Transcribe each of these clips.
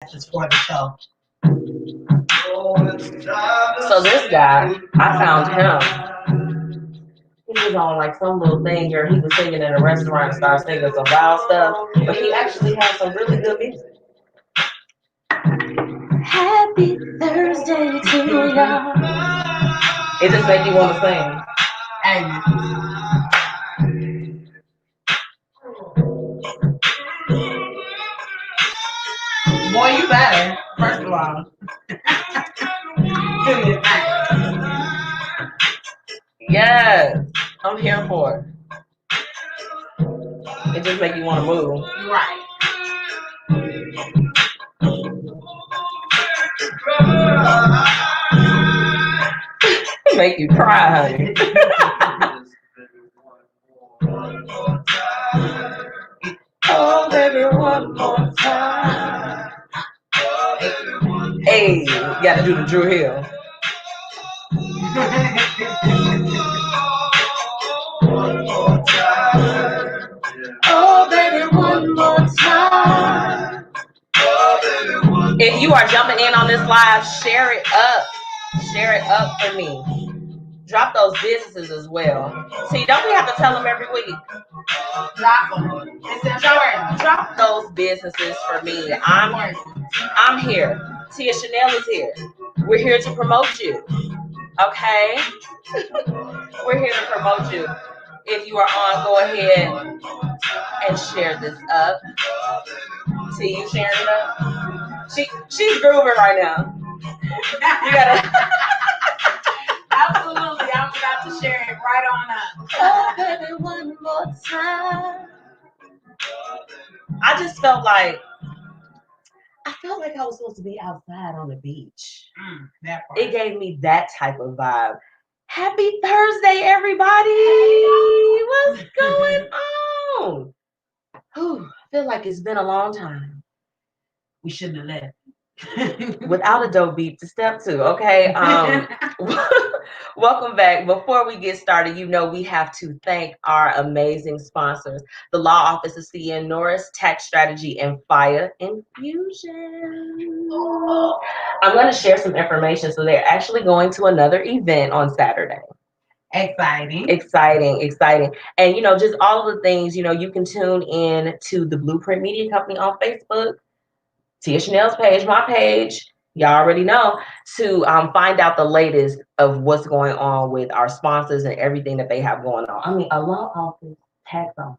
for the show. So this guy, I found him. He was on like some little thing where he was singing in a restaurant and started singing some wild stuff, but he actually had some really good music. Happy Thursday to y'all. It just make you want to sing. Hey. Boy, you better, first of all. Yes, I'm here for it. It just make you want to move. Right. Make you cry, honey. Oh, baby, one more time. Hey, you gotta do the Drew Hill. Oh, baby, one more time. If you are jumping in on this live, share it up. Share it up for me. Drop those businesses as well. See, don't we have to tell them every week? Drop them. It's important. Drop those businesses for me. I'm here. Tia Chanel is here. We're here to promote you. Okay? We're here to promote you. If you are on, go ahead and share this up. See you sharing it up? She's grooving right now. You gotta Absolutely. I'm about to share it right on up. Oh, baby, one more time. I just felt like I was supposed to be outside on the beach. That part. It gave me that type of vibe. Happy Thursday, everybody! What's going on? Whew, I feel like it's been a long time. We shouldn't have left. Without a dope beat to step to, okay? Welcome back. Before we get started, we have to thank our amazing sponsors, the law office of Fiya and Norris, tax strategy, and Fiya Infusion. I'm going to share some information. So they're actually going to another event on Saturday. Exciting. And, just all of the things, you can tune in to the Blueprint Media Company on Facebook, Tia Chanel's page, my page, y'all already know, to find out the latest of what's going on with our sponsors and everything that they have going on. I mean, a law office, tax office,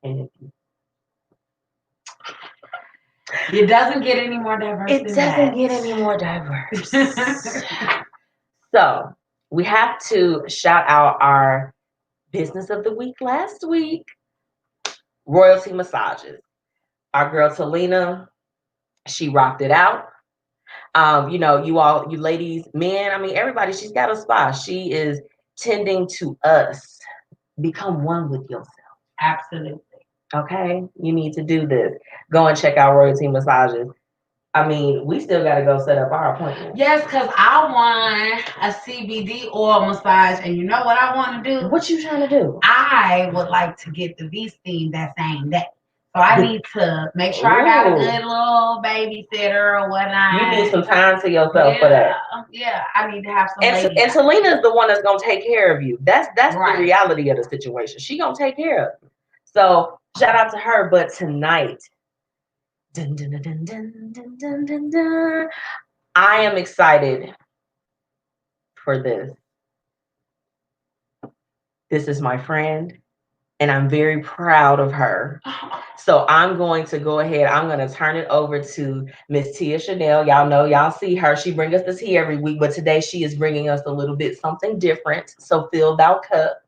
and it doesn't get any more diverse. It doesn't get any more diverse. So we have to shout out our business of the week last week, Royalty Massages. Our girl Talina, she rocked it out. You ladies, men, everybody, she's got a spa. She is tending to us. Become one with yourself. Absolutely. Okay? You need to do this. Go and check out Royalty Massages. We still got to go set up our appointment. Yes, because I want a CBD oil massage, and you know what I want to do? What you trying to do? I would like to get the V-steam that same day. So I need to make sure I got a good little babysitter or whatnot. You need some time to yourself for that. Yeah, I need to have some. And Talina is the one that's gonna take care of you. That's right. The reality of the situation. She gonna take care of you. So shout out to her. But tonight, dun, dun, dun, dun, dun, dun, dun, dun, I am excited for this. This is my friend, and I'm very proud of her. So I'm going to go ahead. I'm going to turn it over to Miss Tia Chanel. Y'all see her. She brings us the tea every week, but today she is bringing us a little bit something different. So fill thou cup.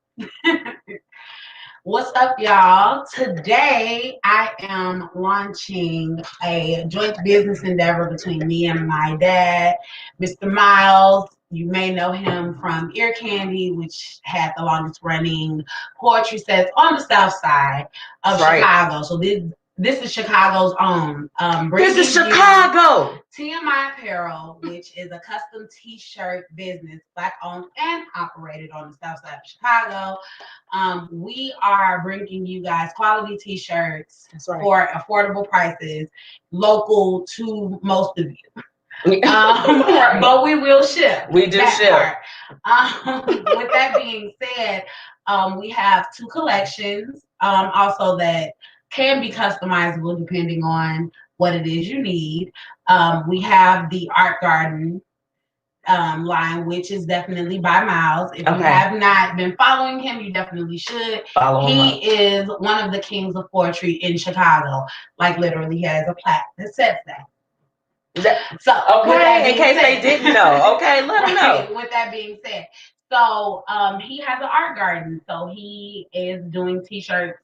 What's up, y'all? Today I am launching a joint business endeavor between me and my dad, Mr. Miles. You may know him from Ear Candy, which had the longest running poetry sets on the south side of Chicago. So this is Chicago's own. This is Chicago. TMI Apparel, which is a custom t-shirt business, Black owned and operated on the south side of Chicago. We are bringing you guys quality t-shirts for affordable prices, local to most of you. But we will ship. We do ship. With that being said, we have 2 collections also that can be customizable depending on what it is you need. We have the Art Garden line, which is definitely by Miles. If you have not been following him, you definitely should. Follow him. He is one of the kings of poetry in Chicago. Like literally, he has a plaque that says that. So in case they didn't know, let them know. With that being said, so he has an art garden, so he is doing t-shirts,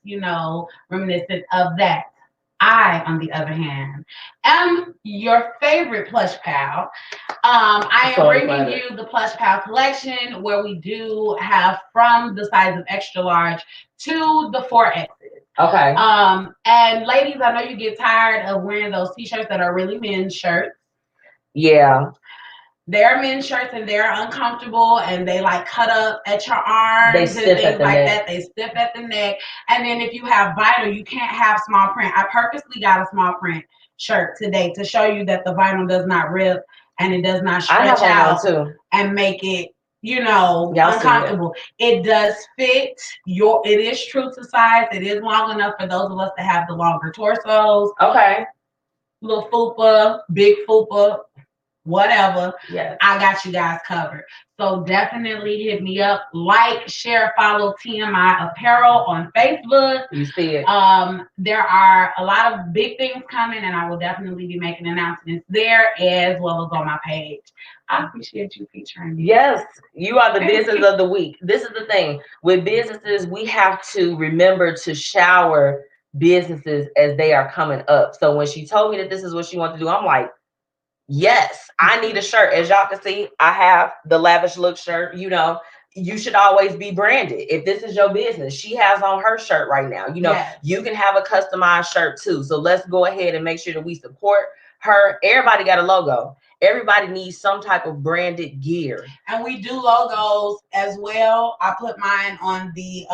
reminiscent of that. I, on the other hand, am your favorite plush pal. I am bringing you the plush pal collection, where we do have from the size of extra large to the 4X's. Okay. And ladies, I know you get tired of wearing those t-shirts that are really men's shirts. Yeah. They're men's shirts and they're uncomfortable and they like cut up at your arms and things like that. They stiff at the neck. And then if you have vinyl, you can't have small print. I purposely got a small print shirt today to show you that the vinyl does not rip and it does not stretch out and make it, uncomfortable. It does fit it is true to size. It is long enough for those of us that have the longer torsos. Okay. Little fupa, big fupa, whatever. Yes. I got you guys covered. So definitely hit me up. Like, share, follow TMI Apparel on Facebook. You see it. There are a lot of big things coming, and I will definitely be making announcements there as well as on my page. I appreciate you featuring me. Yes, you are the business of the week. This is the thing. With businesses, we have to remember to shower businesses as they are coming up. So when she told me that this is what she wanted to do, I'm like, yes, I need a shirt. As y'all can see, I have the Lavish Look shirt. You should always be branded. If this is your business, she has on her shirt right now. You can have a customized shirt too. So let's go ahead and make sure that we support her. Everybody got a logo. Everybody needs some type of branded gear. And we do logos as well. I put mine on the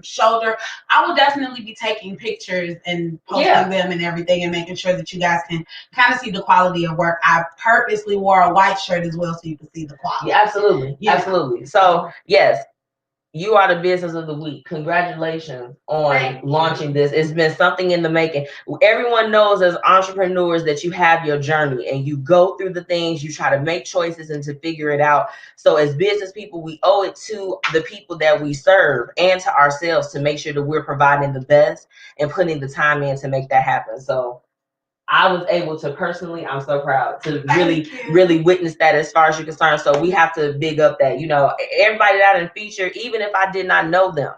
shoulder. I will definitely be taking pictures and posting them and everything and making sure that you guys can kind of see the quality of work. I purposely wore a white shirt as well so you can see the quality. Yeah, absolutely. Yeah. Absolutely. So, yes. You are the business of the week. Congratulations on launching this. It's been something in the making. Everyone knows as entrepreneurs that you have your journey and you go through the things, you try to make choices and to figure it out. So as business people, we owe it to the people that we serve and to ourselves to make sure that we're providing the best and putting the time in to make that happen. So I was able to personally, I'm so proud to really witness that as far as you're concerned. So we have to big up that, everybody that in feature, even if I did not know them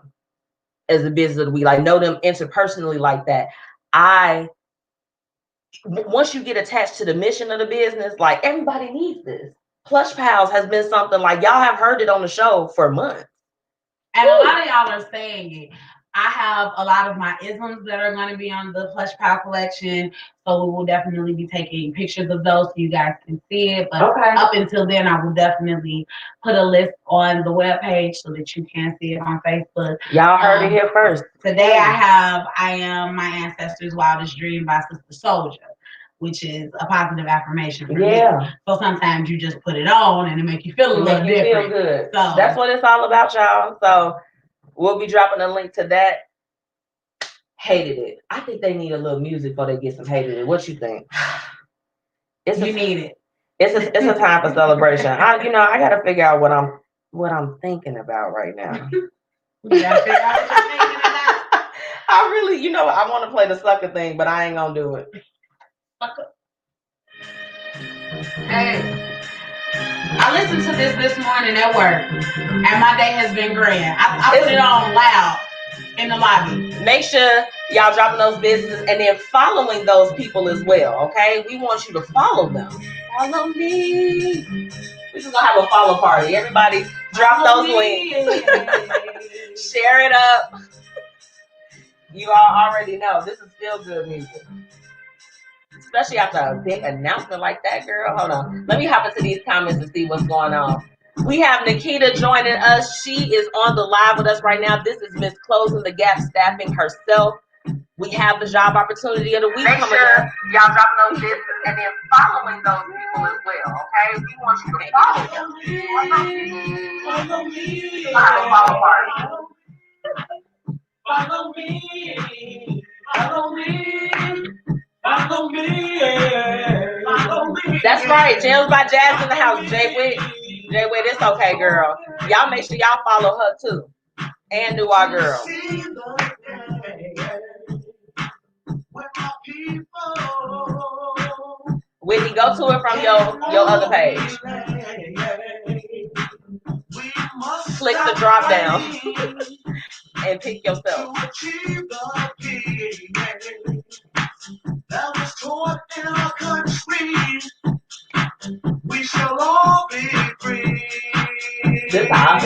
as a business of the week, like know them interpersonally like that, once you get attached to the mission of the business, like everybody needs this. Plush Pals has been something like y'all have heard it on the show for months. And a lot of y'all are saying it. I have a lot of my isms that are going to be on the Plush Pal collection. So we will definitely be taking pictures of those so you guys can see it. But up until then, I will definitely put a list on the webpage so that you can see it on Facebook. Y'all heard it here first. Today I am my ancestors' wildest dream by Sister Soldier, which is a positive affirmation for me. So sometimes you just put it on and it make you feel a little different. Feel good. So that's what it's all about, y'all. So we'll be dropping a link to that. Hated it. I think they need a little music before they get some hated it. What you think? You need it. It's a time for celebration. I gotta figure out what I'm thinking about right now. You gotta figure out what you're thinking about. I really, I want to play the sucker thing, but I ain't gonna do it. Sucker. Hey. I listened to this morning at work, and my day has been grand. I put it on loud in the lobby. Make sure y'all dropping those businesses and then following those people as well, okay? We want you to follow them. Follow me. We're just going to have a follow party. Everybody drop those links. Share it up. You all already know. This is feel good music. especially after a big announcement like that, girl. Hold on. Let me hop into these comments and see what's going on. We have Nikita joining us. She is on the live with us right now. This is Miss Closing the Gap Staffing herself. We have the job opportunity of the week coming up. Y'all drop those business and then following those people as well, okay? We want you to follow them. Follow me. Follow party. Follow me. Follow me. Follow me. Follow me. That's right. Gems by Jazz in the house. Jay Witt, it's okay, girl. Y'all make sure y'all follow her too. And do our girl. Whitney, go to it from your other page. Click the drop down and pick yourself. We shall all be free. This follow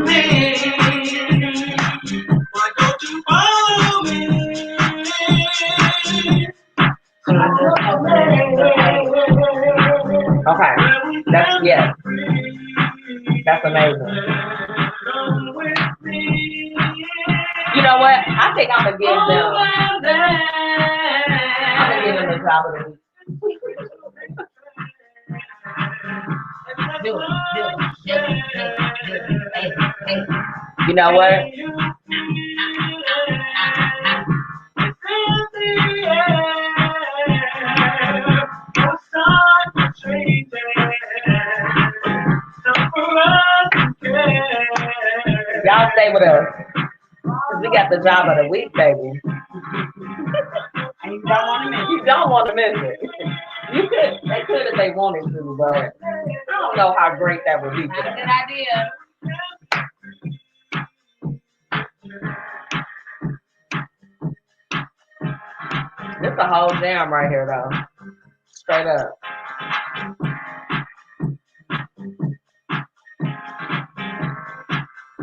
me. Why don't you follow me? Okay. That's amazing. You know what? I think I'm gonna give them. I'm gonna give them the job of the week. You know what? Y'all stay with us. We got the job of the week, baby. You don't want to miss it. They could if they wanted to, but I don't know how great that would be. That's a good idea. This is a whole jam right here, though. Straight up.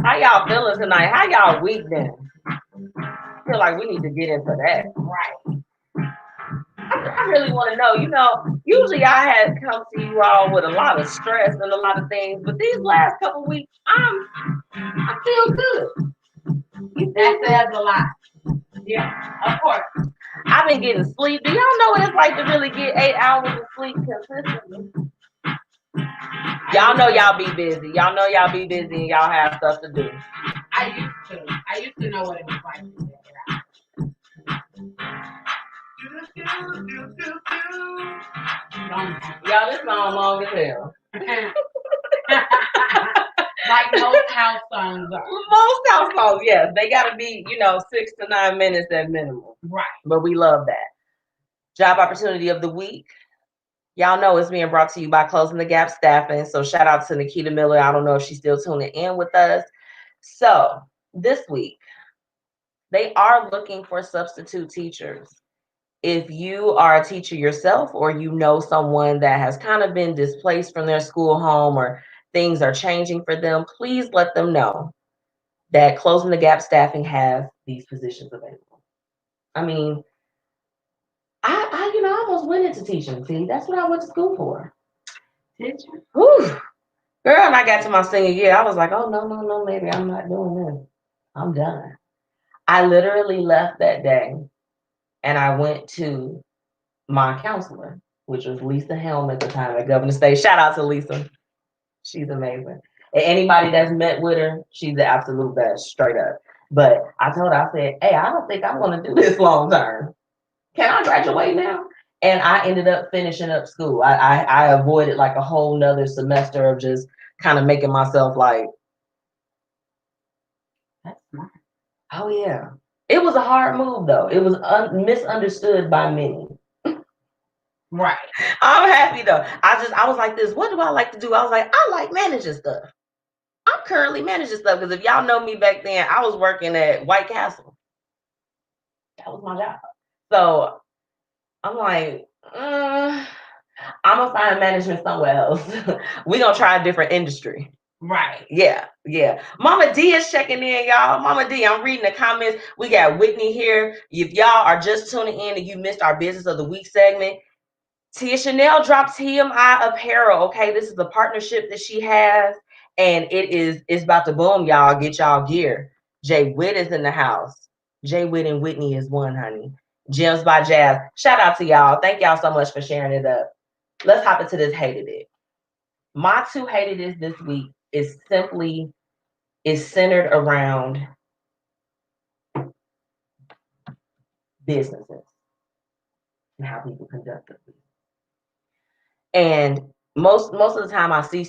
How y'all feeling tonight? How y'all week been? I feel like we need to get into that. Right. I really want to know. You know, usually I had come to you all with a lot of stress and a lot of things, but these last couple weeks, I feel good. That says a lot. Yeah, of course. I've been getting sleep. Do y'all know what it's like to really get 8 hours of sleep consistently? Y'all know y'all be busy. Y'all know y'all be busy and y'all have stuff to do. I used to know what it was like to get it out. Y'all, this song long as hell. Like most house songs are. Most house songs, yes. They gotta be, 6 to 9 minutes at minimum. Right. But we love that. Job opportunity of the week. Y'all know it's being brought to you by Closing the Gap Staffing. So shout out to Nikita Miller. I don't know if she's still tuning in with us. So this week, they are looking for substitute teachers. If you are a teacher yourself, or you know someone that has kind of been displaced from their school home, or things are changing for them, please let them know that Closing the Gap Staffing have these positions available. I mean, I almost went into teaching. See, that's what I went to school for. Did you? Whew. Girl, and I got to my senior year, I was like, oh, no, lady, I'm not doing this. I'm done. I literally left that day, and I went to my counselor, which was Lisa Helm at the time at Governor State. Shout out to Lisa. She's amazing. And anybody that's met with her, she's the absolute best, straight up. But I told her, I said, hey, I don't think I'm going to do this long term. Can I graduate now? And I ended up finishing up school. I avoided like a whole nother semester of just kind of making myself like, that's smart. Oh, yeah. It was a hard move, though. It was misunderstood by many. Right. I'm happy, though. I was like this. What do I like to do? I was like, I like managing stuff. I'm currently managing stuff because if y'all know me back then, I was working at White Castle. That was my job. So I'm like, I'm going to find management somewhere else. We're going to try a different industry. Right. Yeah. Mama D is checking in, y'all. Mama D, I'm reading the comments. We got Whitney here. If y'all are just tuning in and you missed our Business of the Week segment, Tia Chanel dropped TMI Apparel. Okay, this is the partnership that she has, and it's about to boom, y'all. Get y'all gear. Jay Witt is in the house. Jay Witt and Whitney is one, honey. Gems by Jazz. Shout out to y'all. Thank y'all so much for sharing it up. Let's hop into this hated it. My two hated it this week is centered around businesses and how people conduct business. And most of the time I see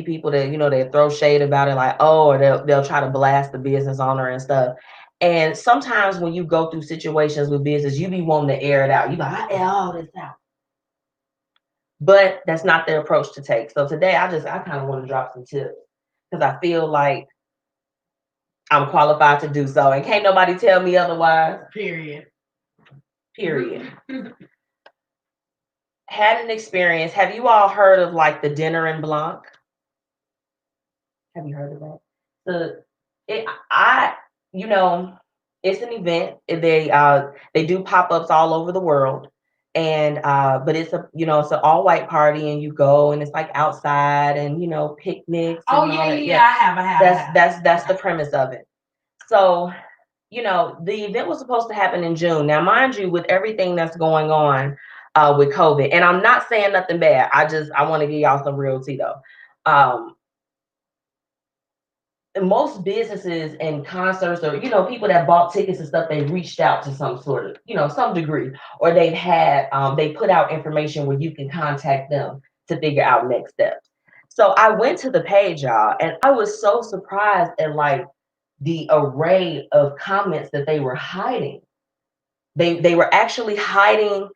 people that, they throw shade about it, like, oh, or they'll try to blast the business owner and stuff. And sometimes when you go through situations with business, you be wanting to air it out. You like, I air all this out. But that's not the approach to take. So today I kind of want to drop some tips because I feel like I'm qualified to do so. And can't nobody tell me otherwise. Period. Had an experience. Have you all heard of like the dinner en blanc? Have you heard of that? It's an event. They do pop-ups all over the world. And but it's it's an all-white party, and you go and it's like outside and picnics. Oh, and all that. Yeah. I have. That's the premise of it. So, the event was supposed to happen in June. Now, mind you, with everything that's going on with COVID, and I'm not saying nothing bad. I want to give y'all some real tea though. Most businesses and concerts, or people that bought tickets and stuff, they reached out to some sort of some degree, or they've had they put out information where you can contact them to figure out next steps. So I went to the page, y'all, and I was so surprised at like the array of comments that they were hiding. They were actually hiding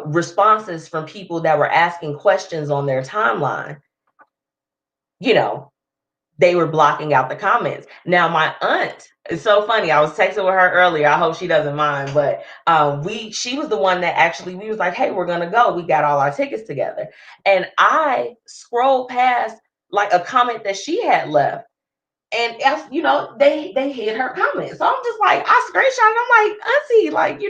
responses from people that were asking questions on their timeline. They were blocking out the comments. Now, my aunt, it's so funny. I was texting with her earlier. I hope she doesn't mind, but she was the one that actually, we was like, hey, we're gonna go. We got all our tickets together. And I scrolled past like a comment that she had left. And they hid her comment. So I'm just like, I screenshot. I'm like, auntie, like,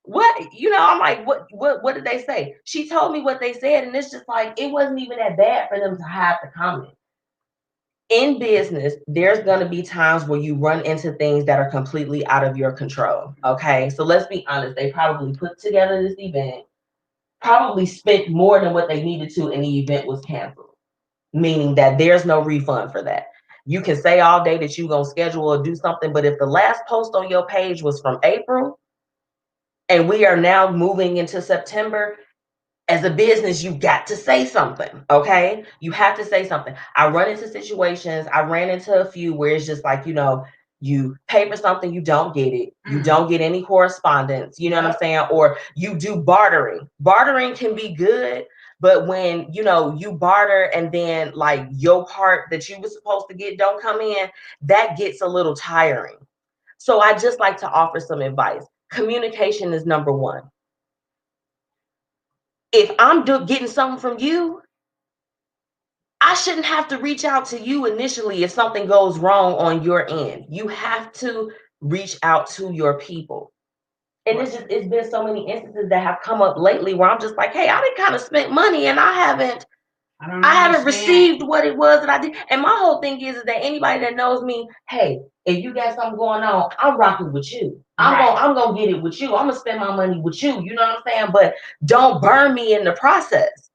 what, I'm like, what did they say? She told me what they said, and it's just like, it wasn't even that bad for them to hide the comment. In business, there's going to be times where you run into things that are completely out of your control. Okay. So let's be honest. They probably put together this event, probably spent more than what they needed to, and the event was canceled, meaning that there's no refund for that. You can say all day that you're going to schedule or do something, but if the last post on your page was from April and we are now moving into September, as a business, you got to say something, okay? You have to say something. I run into situations, I ran into a few where it's just like, you pay for something, you don't get it. You don't get any correspondence, you know what I'm saying? Or you do bartering. Bartering can be good, but when, you barter and then like your part that you were supposed to get don't come in, that gets a little tiring. So I just like to offer some advice. Communication is number one. If I'm getting something from you, I shouldn't have to reach out to you initially if something goes wrong on your end. You have to reach out to your people. And it's been so many instances that have come up lately where I'm just like, hey, I done kind of spent money and I haven't received what it was that I did. And my whole thing is that anybody that knows me, hey, if you got something going on, I'm rocking with you. I'm gonna get it with you. I'm gonna spend my money with you. You know what I'm saying? But don't burn me in the process.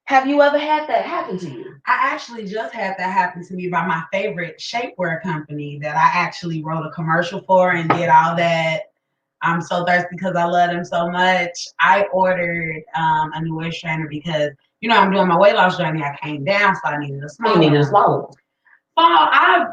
Have you ever had that happen to you? I actually just had that happen to me by my favorite shapewear company that I actually wrote a commercial for and did all that. I'm so thirsty because I love them so much. I ordered a new waist trainer because I'm doing my weight loss journey. I came down, so I needed a smaller one. So I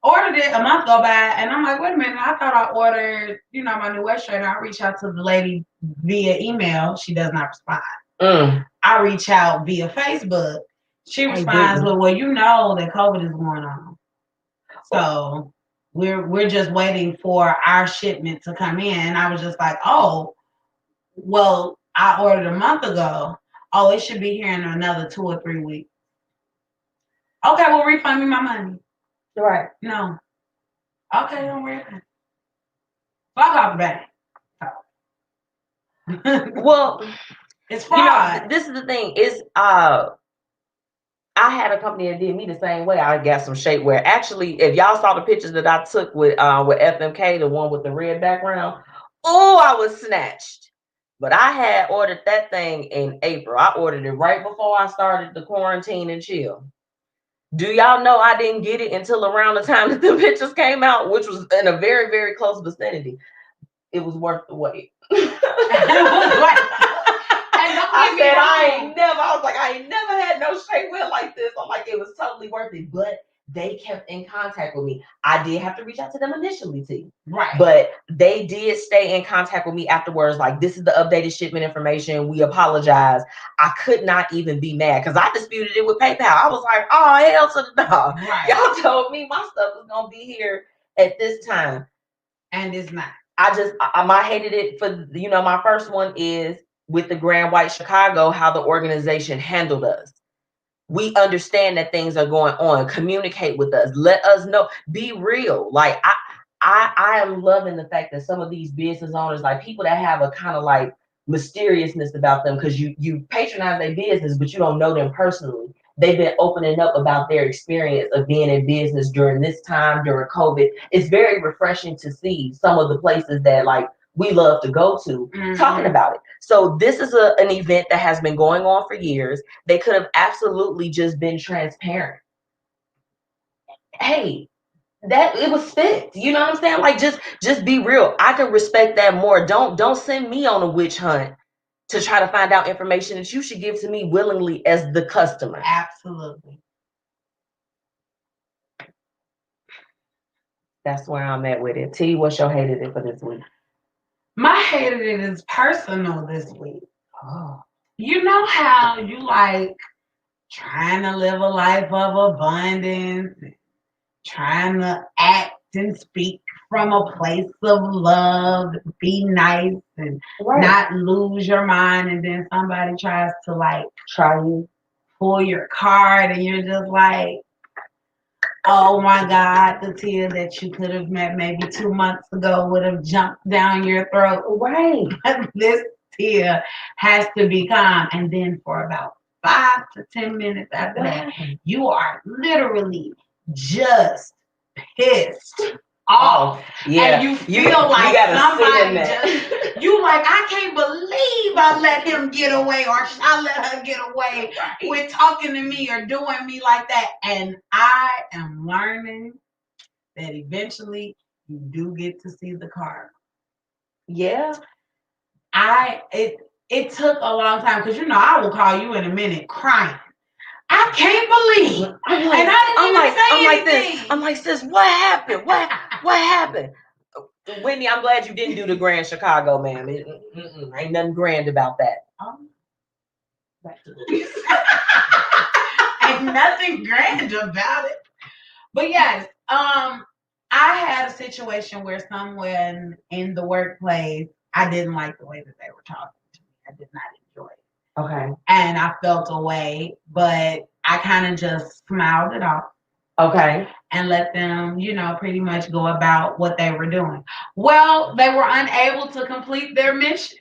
ordered it a month go by, and I'm like, wait a minute, I thought I ordered, my new waist trainer. I reach out to the lady via email. She does not respond. I reach out via Facebook. She responds with, well, that COVID is going on. So we're just waiting for our shipment to come in. And I was just like, oh, well, I ordered a month ago. Oh, it should be here in another 2 or 3 weeks. Okay, well, refund me my money. Right. No. Okay, don't worry about it. Fuck off the bank. Well, it's fraud. this is the thing. Is I had a company that did me the same way. I got some shapewear. Actually, if y'all saw the pictures that I took with FMK, the one with the red background, oh, I was snatched. But I had ordered that thing in April. I ordered it right before I started the quarantine and chill. Do y'all know I didn't get it until around the time that the pictures came out, which was in a very, very close vicinity. It was worth the wait. I ain't never had no shapewear like this. I'm like, it was totally worth it. But they kept in contact with me. I did have to reach out to them initially too. Right. But they did stay in contact with me afterwards. Like, this is the updated shipment information. We apologize. I could not even be mad because I disputed it with PayPal. I was like, oh, hell to the dog. Right. Y'all told me my stuff was going to be here at this time. And it's not. I hated it for, my first one is with the Grand White Chicago, how the organization handled us. We understand that things are going on. Communicate with us. Let us know. Be real. Like, I am loving the fact that some of these business owners, like people that have a kind of like mysteriousness about them, because you patronize their business, but you don't know them personally. They've been opening up about their experience of being in business during this time, during COVID. It's very refreshing to see some of the places that like we love to go to talking about it. So this is an event that has been going on for years. They could have absolutely just been transparent. Hey, that it was fixed. You know what I'm saying? Like, just be real. I can respect that more. Don't send me on a witch hunt to try to find out information that you should give to me willingly as the customer. Absolutely. That's where I'm at with it. T, what's your hated it for this week? My hated it is personal this week. Oh. You know how you like trying to live a life of abundance, trying to act and speak from a place of love, be nice and not lose your mind, and then somebody tries to like try you, pull your card, and you're just like, oh my God, the Tia that you could have met maybe 2 months ago would have jumped down your throat. Right. This Tia has to be calm. And then for about 5 to 10 minutes after that, you are literally just pissed off. Yeah. And you feel like somebody just, you like, I can't believe I let him get away, or I let her get away with talking to me or doing me like that. And I am learning that eventually you do get to see the car. Yeah. It took a long time, because I will call you in a minute crying. I can't believe. And I didn't even say anything. I'm like, sis, what happened? What happened? Whitney, I'm glad you didn't do the Grand Chicago, ma'am. Ain't nothing grand about that. Ain't nothing grand about it. But yes, I had a situation where someone in the workplace, I didn't like the way that they were talking to me. I did not enjoy it. Okay. And I felt away, but I kind of just smiled it off. Okay. And let them, pretty much go about what they were doing. Well, they were unable to complete their mission.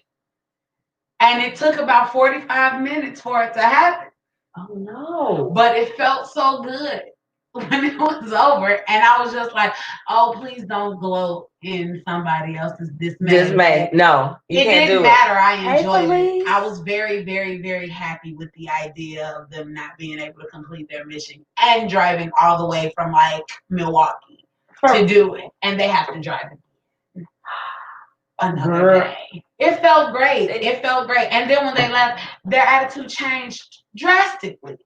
And it took about 45 minutes for it to happen. Oh, no. But it felt so good when it was over. And I was just like, oh, please don't gloat in somebody else's dismay. No, it didn't matter. I enjoyed it. I was very, very, very happy with the idea of them not being able to complete their mission and driving all the way from like Milwaukee to do it. And they have to drive it another day. It felt great. And then when they left, their attitude changed drastically.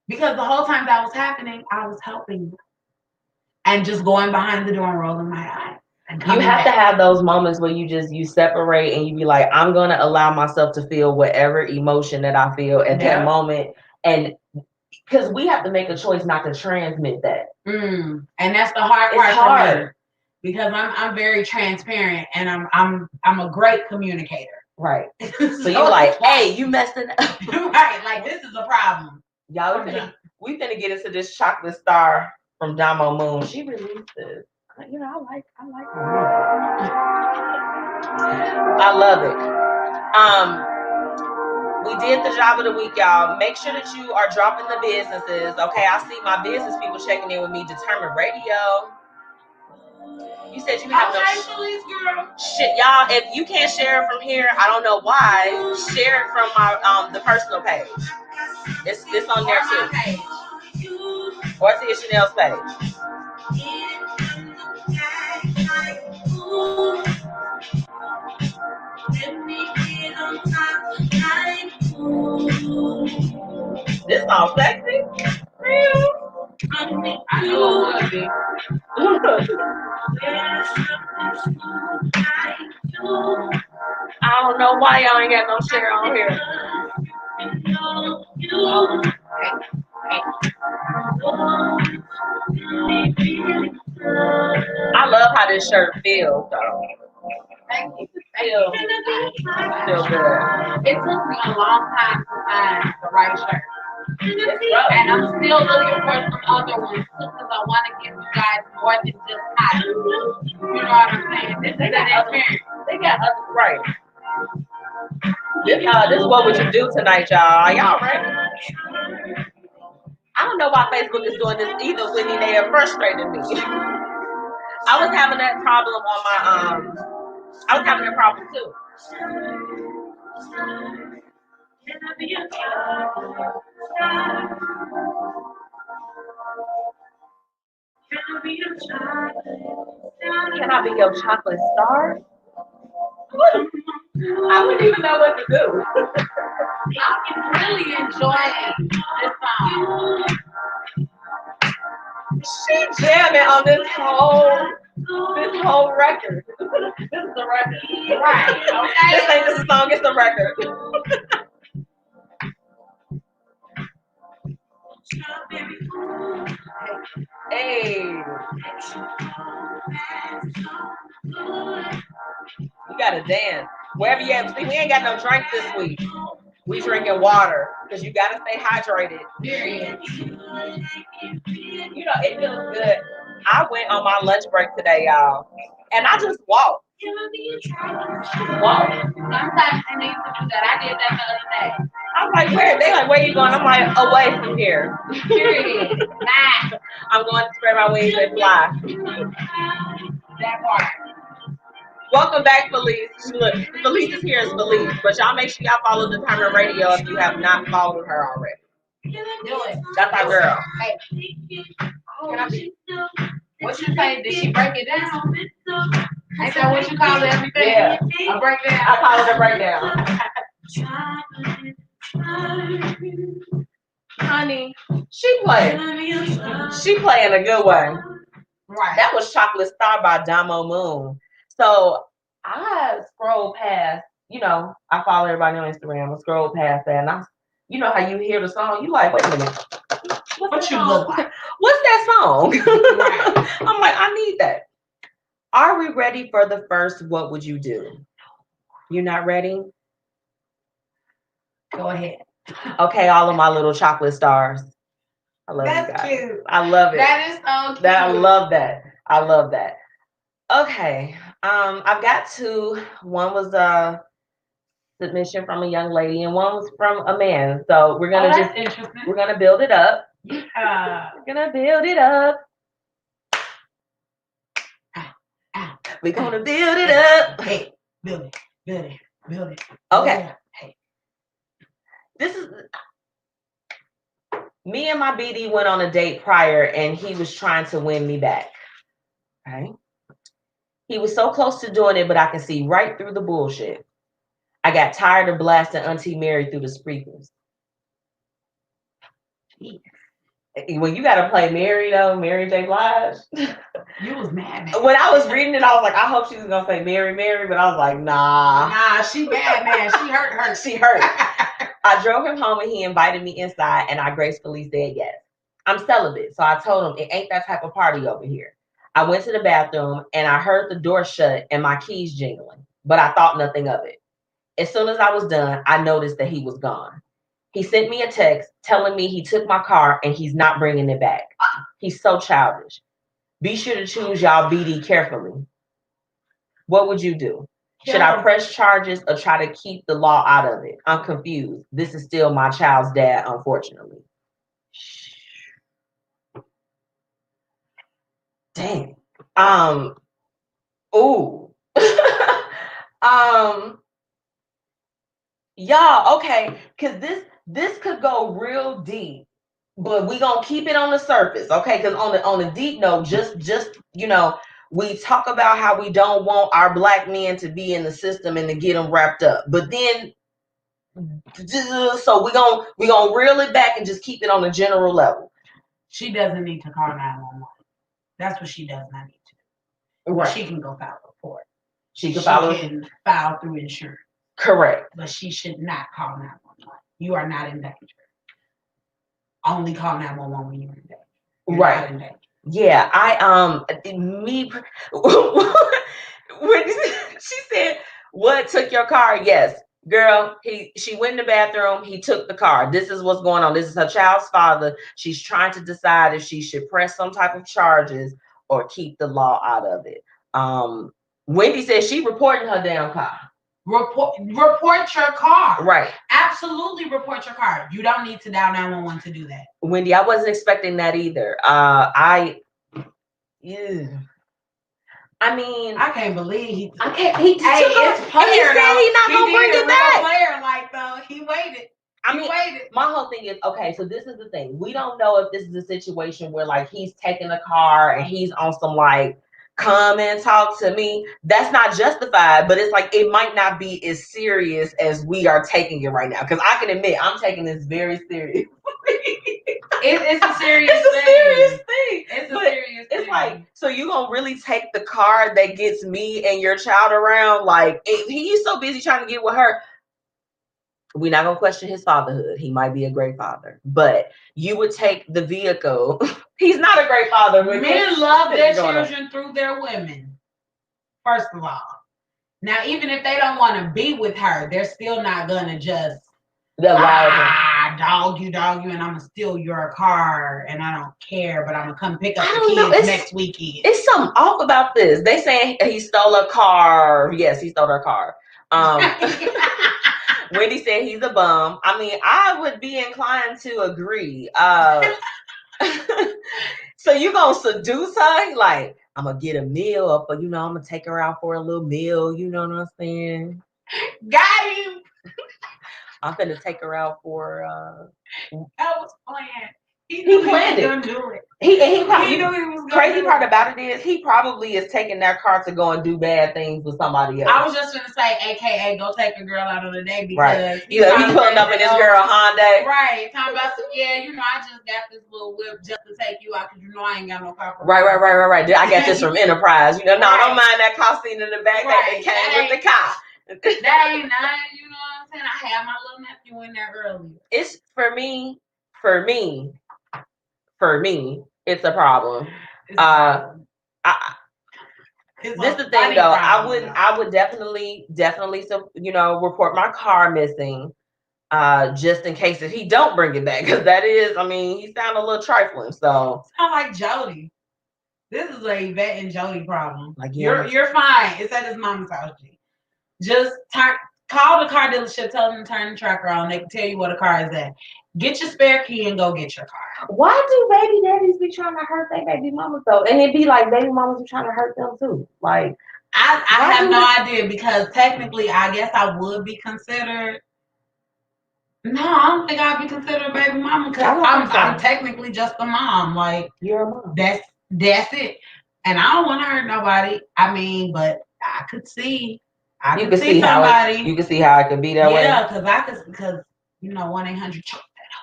Because the whole time that was happening, I was helping them. And just going behind the door and rolling my eyes. You have to have those moments where you separate and you be like, I'm going to allow myself to feel whatever emotion that I feel at that moment. And because we have to make a choice not to transmit that. And that's the hard part. It's hard. Because I'm very transparent and I'm a great communicator. Right. So you're like, hey, you messing up. Right. Like, this is a problem. Y'all We finna get into this chocolate star from Damo Moon. She released this. You know, I like her. I love it. We did the job of the week, y'all. Make sure that you are dropping the businesses. Okay, I see my business people checking in with me. Determined Radio. You said you have no shit, y'all. If you can't share it from here, I don't know why. Share it from my the personal page. It's on there too. Or Tia Chanel's page. This song sexy? Real? I know it would be. I don't know why y'all ain't got no share on here. I love how this shirt feels, though. Thank you. Feel good. It took me a long time to find the right shirt. And I'm still looking for some other ones because I want to give you guys more than just cotton. You know what I'm saying? This is an experience. They got other right. This is what would you do tonight, y'all? Are y'all ready? I don't know why Facebook is doing this either, Whitney. They are frustrating me. I was having that problem on my I was having that problem too. Can I be your chocolate star? I wouldn't even know what to do. I'm really enjoying this song. She jamming on this whole record. This is the record. Right, okay? This ain't just a song, it's a record. Hey. You gotta dance. Wherever you at, see, we ain't got no drink this week. We drinking water because you gotta stay hydrated. Period. You know, it feels good. I went on my lunch break today, y'all, and I just walked. Walk. Sometimes you need to do that. I did that the other day. I'm like, where? They like, where you going? I'm like, away from here. Period. Nah. I'm going to spread my wings and fly. That part. Welcome back, Felice. Look, Felice is here as Felice, but y'all make sure y'all follow Determined Radio if you have not followed her already. Do it. That's our girl. Hey. Can I be? What you say? Did she break it down? Ain't that what you call it everything? Yeah. A breakdown. I call it a breakdown. Honey, she playing a good one. Right. That was Chocolate Star by Damo Moon. So I scrolled past, you know, I follow everybody on Instagram. I scrolled past that, and you know how you hear the song, you like, wait a minute. What you look like? What's that song? Right. I'm like, I need that. Are we ready for the first What Would You Do? You're not ready? Go ahead. Okay, all of my little chocolate stars. I love That's you guys. Cute. I love it. That is so cute. I love that. I love that. Okay. I've got two. One was a submission from a young lady, and one was from a man. So we're gonna we're gonna build it up. We're gonna build it up. We're gonna build it up. Hey, build it. Okay. Yeah. Hey. This is me and my BD went on a date prior, and he was trying to win me back. Okay. He was so close to doing it, but I can see right through the bullshit. I got tired of blasting Auntie Mary through the speakers. When you gotta play Mary though, Mary J. Blige. You was mad, man. When I was reading it, I was like, I hope she was gonna say Mary, but I was like, nah. Nah, she bad, man. She hurt her. She hurt. I drove him home and he invited me inside, and I gracefully said yes. I'm celibate, so I told him it ain't that type of party over here. I went to the bathroom and I heard the door shut and my keys jingling, but I thought nothing of it. As soon as I was done, I noticed that he was gone. He sent me a text telling me he took my car and he's not bringing it back. He's so childish. Be sure to choose y'all BD carefully. What would you do? Should I press charges or try to keep the law out of it? I'm confused. This is still my child's dad, unfortunately. Dang. Ooh. Y'all, okay, because this could go real deep, but we gonna keep it on the surface, okay? Because on the deep note, just we talk about how we don't want our black men to be in the system and to get them wrapped up, but then so we gonna reel it back and just keep it on a general level. She doesn't need to call 911. That's what she does not need to. Right. She can go file a report. She can file through insurance. Correct. But she should not call 911. You are not in danger. Only call 911 when you're in danger. You're right. Not in danger. Yeah, when she said, "What took your car?" Yes, girl. She went in the bathroom. He took the car. This is what's going on. This is her child's father. She's trying to decide if she should press some type of charges or keep the law out of it. Wendy said she reporting her damn car. Report your car. Right. Absolutely report your car. You don't need to dial 911 to do that. Wendy, I wasn't expecting that either. I mean, I can't believe he took it's player, he said he's not gonna bring it back. Player, like though, he waited. Waited. My whole thing is, okay, so this is the thing. We don't know if this is a situation where like he's taking a car and he's on some like come and talk to me. That's not justified, but it's like it might not be as serious as we are taking it right now. Because I can admit I'm taking this very serious. It's a serious thing. It's a serious thing. It's like, so you gonna really take the car that gets me and your child around? Like, he's so busy trying to get with her. We're not gonna question his fatherhood. He might be a great father, but you would take the vehicle. He's not a great father. Men love their children through their women. First of all, now even if they don't want to be with her, they're still not gonna just dog you, and I'm gonna steal your car, and I don't care, but I'm gonna come pick up the kids next weekend. It's something off about this. They saying he stole a car. Yes, he stole her car. Wendy said he's a bum. I mean, I would be inclined to agree. So you gonna seduce her? Like, I'm gonna get a meal up, but I'm gonna take her out for a little meal. You know what I'm saying? Got him. I'm gonna take her out for. That was planned. He planned it. Do it. He probably knew he was crazy part about it is he probably is taking that car to go and do bad things with somebody else. I was just gonna say, AKA, go take a girl out on a date because right. He pulling up in his girl Honda. Right. Talking about some, I just got this little whip just to take you out because I ain't got no car. Right. I got this from Enterprise. No, don't mind that car seat in the back that came with the car. That ain't nice, you know what I'm saying? I had my little nephew in there earlier. It's for me, it's a problem. This is the thing though. I would definitely report my car missing, just in case if he don't bring it back, because that is, he sound a little trifling. So sound like Jody. This is a Yvette and Jody problem. Like you're fine. It's at his mama's house. Just call the car dealership, tell them to turn the tracker on. They can tell you where the car is at. Get your spare key and go get your car. Why do baby daddies be trying to hurt their baby mamas though? And it'd be like baby mamas be trying to hurt them too. Like I have no idea, because technically I guess I would be considered. No, I don't think I'd be considered a baby mama because I'm technically just a mom. Like you're a mom. That's it. And I don't want to hurt nobody. But I could see. You can see how it could be that way. Yeah, because 1-800 choke that out.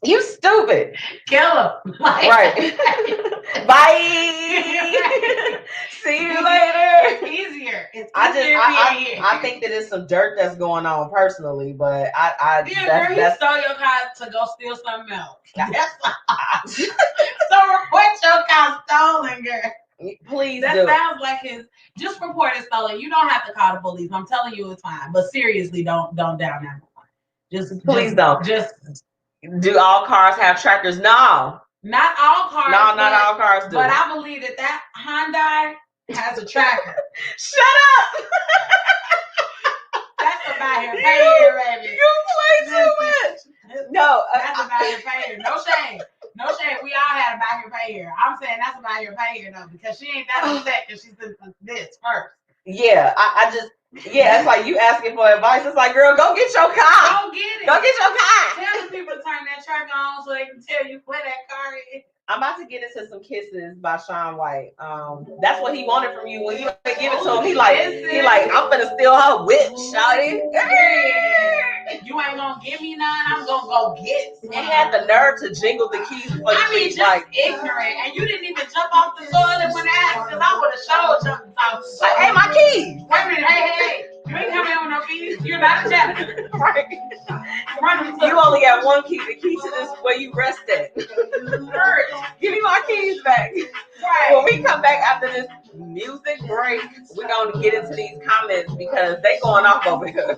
You stupid. Kill him. Right. Bye. See you later. It's easier. I think that it's some dirt that's going on personally, but he stole your car to go steal something else. So report your car stolen, girl. Please That do. sounds like his. Just report it stolen. You don't have to call the police. I'm telling you, it's fine. But seriously, don't down that one. Please don't. Just do all cars have trackers? No. Not all cars. No, not all cars do. But I believe that Hyundai has a tracker. Shut up. That's about here. Pay here, baby. You play too much. No, that's about here. Pay here. No shame. No shame. We all had about here. Pay here. I'm saying that's about here. Pay here though, because she ain't that upset because she's in this first. Yeah, I just. Yeah, it's like you asking for advice. It's like, girl, go get your car. Go get it. Go get your car. Tell the people to turn that tracker on so they can tell you where that car is. I'm about to get into Some Kisses by Shaun White. That's what he wanted from you. When you give it to him, he like, I'm gonna steal her whip, shawty. You ain't gonna give me none. I'm gonna go get some. And had the nerve to jingle the keys for the keys, just ignorant. And you didn't even jump off the toilet when asked, because I would have showed you. Like, hey, my keys. Wait a minute, hey. You ain't coming in with no keys. You're not a janitor. Right. You only got one key. The key to this where you rest at. Give me my keys back. Right. When we come back after this music break, we're going to get into these comments because they going off over here.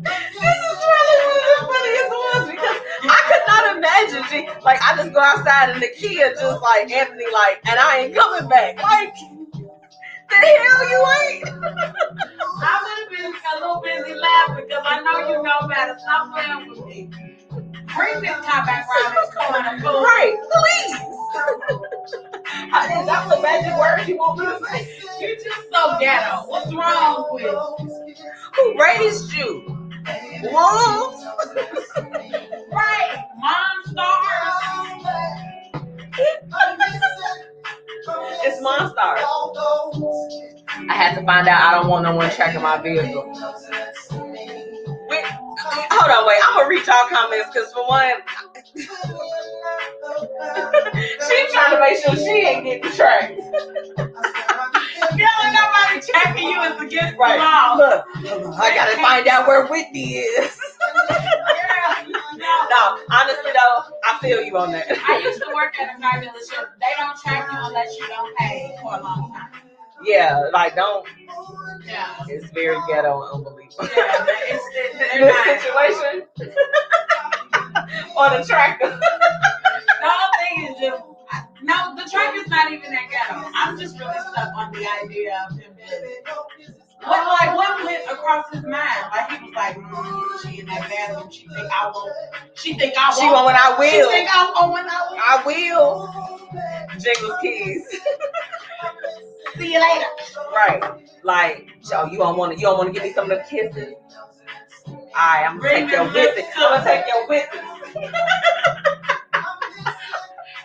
This is really one of the funniest ones because I could not imagine, like, I just go outside and the Kia just like, Anthony, like, and I ain't coming back. Like, the hell you ain't? I would have been a little busy laughing because I know you know better. Stop playing with me. Bring this car back around this corner. Right, please. Is that the magic word you want me to say? You're just so ghetto. What's wrong with you? Who raised you? Mom? Right, Mom Stars. It's Monstars. I had to find out I don't want no one tracking my vehicle. Hold on, wait. I'm gonna read y'all comments because for one, she's trying to make sure she ain't getting tracked. Ain't nobody tracking you is against right. the law. Look, I gotta find out where Whitney is. No, honestly though, I feel you on that. I used to work at a car dealership. They don't track you unless you don't pay for a long time. Yeah, like don't. Yeah. It's very ghetto and unbelievable. Yeah, this situation on the tractor. The whole thing is just no. The tractor's not even that ghetto. I'm just really stuck on the idea of him. What went across his mind? Like he was like, she in that bathroom. She think I won't. She think I won't. She want when I will. She think I won't when I will. Jingle keys. See you later. Right. Like, yo, you don't want to give me some of the kisses. Alright, I'm gonna take your whipping. I'm gonna take your whipping.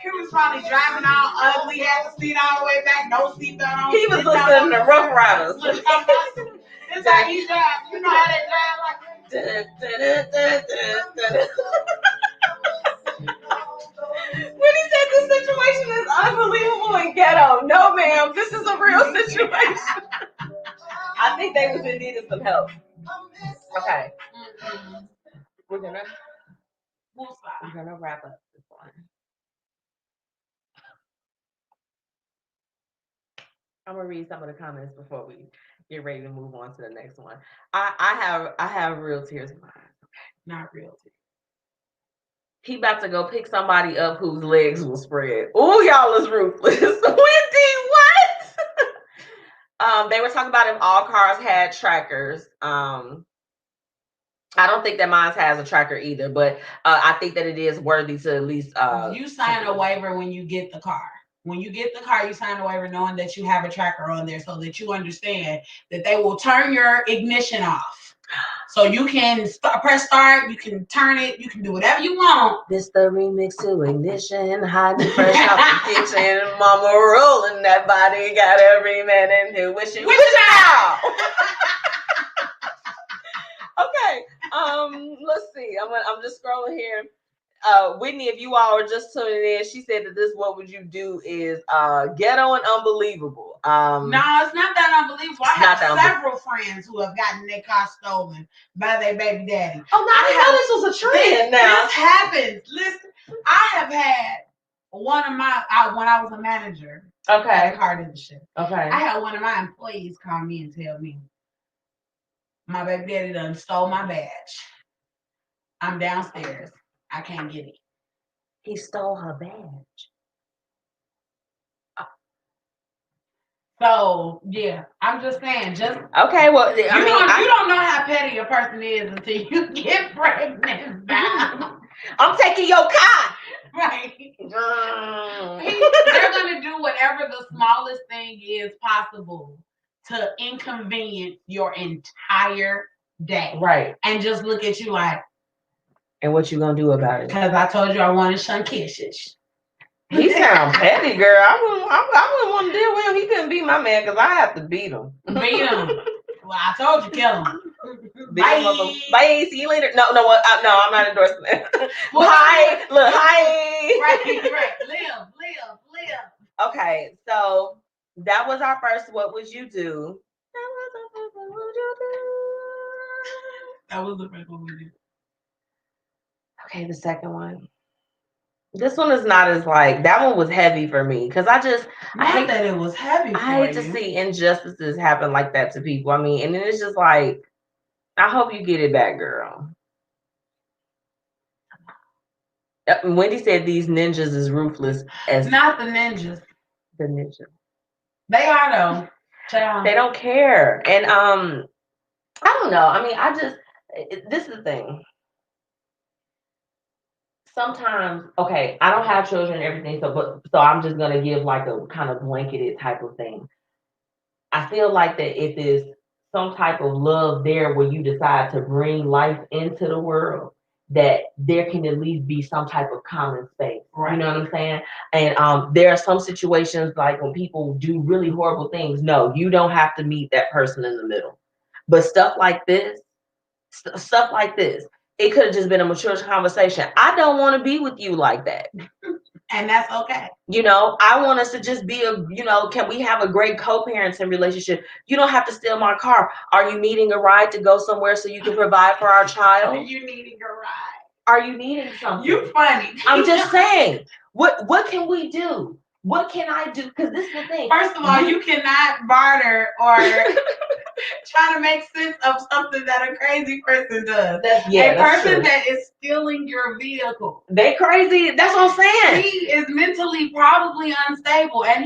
He was probably driving all ugly, had the seat all the way back, no seatbelt on. He was listening to Rough Riders. This how he drive. You know how they drive like when he said this situation is unbelievable and ghetto. No, ma'am, this is a real situation. I think they was in need of some help. Okay. We're gonna wrap up this one. I'm gonna read some of the comments before we get ready to move on to the next one. I have real tears in my eyes. Okay, not real tears. He about to go pick somebody up whose legs will spread. Ooh, y'all is ruthless. Wendy, what? They were talking about if all cars had trackers. I don't think that mine has a tracker either, but I think that it is worthy to at least. You sign a waiver when you get the car. When you get the car, you sign a waiver knowing that you have a tracker on there so that you understand that they will turn your ignition off. So you can press start, you can turn it, you can do whatever you want. This the remix to Ignition, hot and fresh out the kitchen. Mama rolling that body, got every man in here wishing. Wish out! Okay, let's see. I'm just scrolling here. Whitney, if you all are just tuning in, she said that this "What Would You Do" is ghetto and unbelievable. No, it's not that unbelievable. I have several friends who have gotten their car stolen by their baby daddy. Oh, no, I know this was a trend. Now this happens. Listen, I have had one of my when I was a manager Okay. at a car dealership, Okay. I had one of my employees call me and tell me my baby daddy done stole my badge. I'm downstairs. I can't get it. He stole her badge. So yeah, I'm just saying, just Okay. Well, you don't know how petty a person is until you get pregnant. I'm taking your car. Right. Mm. They're gonna do whatever the smallest thing is possible to inconvenience your entire day. Right. And just look at you like. And what you gonna do about it? Because I told you I wanted Shankishish. He sound petty, girl. I wouldn't want to deal with him. He couldn't be my man because I have to beat him. Beat him. Well, I told you, kill him. Bye. Bye. See you later. No, no, I'm not endorsing that. Hi. Look, hi. Right. Live. Okay, so that was our first. What would you do? That was the first one we did. Okay, the second one. This one is not as like that one was heavy for me because I hate that it was heavy. I hate to see injustices happen like that to people. I mean, and then it's just like, I hope you get it back, girl. Wendy said these ninjas is ruthless as not the ninjas. The ninjas. They are though. Child. They don't care, and I don't know. I mean, this is the thing. Sometimes, okay, I don't have children and everything, so I'm just gonna give like a kind of blanketed type of thing. I feel like that if there's some type of love there where you decide to bring life into the world, that there can at least be some type of common space. Right. You know what I'm saying? And there are some situations like when people do really horrible things. No, you don't have to meet that person in the middle. But stuff like this, it could have just been a mature conversation. I don't want to be with you like that. And that's okay. You know, I want us to just be can we have a great co-parenting relationship? You don't have to steal my car. Are you needing a ride to go somewhere so you can provide for our child? Are you needing a ride? Are you needing something? You funny. I'm just saying, what can we do? What can I do? Because this is the thing. First of all, you cannot barter or try to make sense of something that a crazy person does. A person that is stealing your vehicle. They crazy. That's what I'm saying. He is mentally probably unstable, and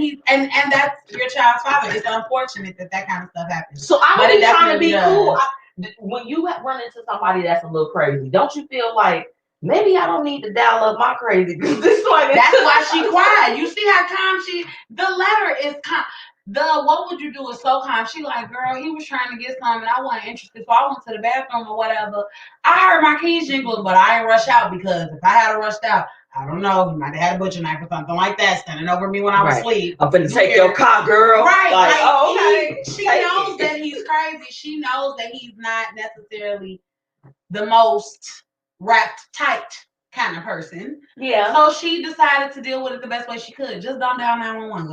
that's your child's father. It's unfortunate that kind of stuff happens. So I'm trying to be cool. When you run into somebody that's a little crazy, don't you feel like, maybe I don't need to dial up my crazy. That's why she cried. You see how calm the letter is calm. What would you do is so calm. She like, girl, he was trying to get something and I wasn't interested. So I went to the bathroom or whatever. I heard my keys jingle, but I ain't rushed out because if I had rushed out, I don't know, he might have had a butcher knife or something like that standing over me when I was asleep. I'm finna take your car, girl. Right. Like, oh, okay. She knows that he's crazy. She knows that he's not necessarily the most wrapped tight kind of person. Yeah. So she decided to deal with it the best way she could. Just don't dial 911.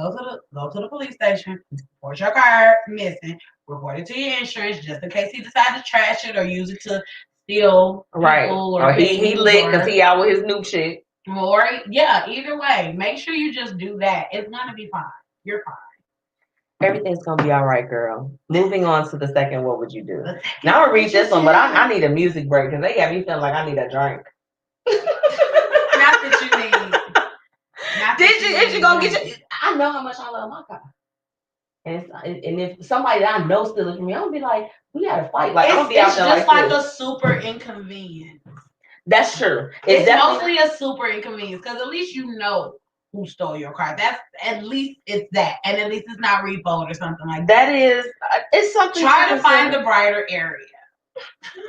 Go to the police station. Report your car missing. Report it to your insurance just in case he decides to trash it or use it to steal. Right. Or he lit because he out with his new chick. Or yeah, either way, make sure you just do that. It's gonna be fine. You're fine. Everything's gonna be all right, girl. Moving on to the second, what would you do? Now I'm gonna read this one, but I need a music break because they got me feeling like I need a drink. Not that you need. Did you go get your? I know how much I love my car, and if somebody that I know steals from me, I'm gonna be like, we gotta fight. Like I'm gonna be out there just like a super inconvenience. That's true. It's mostly a super inconvenience because at least you know who stole your car. That's at least it's that, and at least it's not repoed or something like that. That is, it's something. Try to find the brighter area.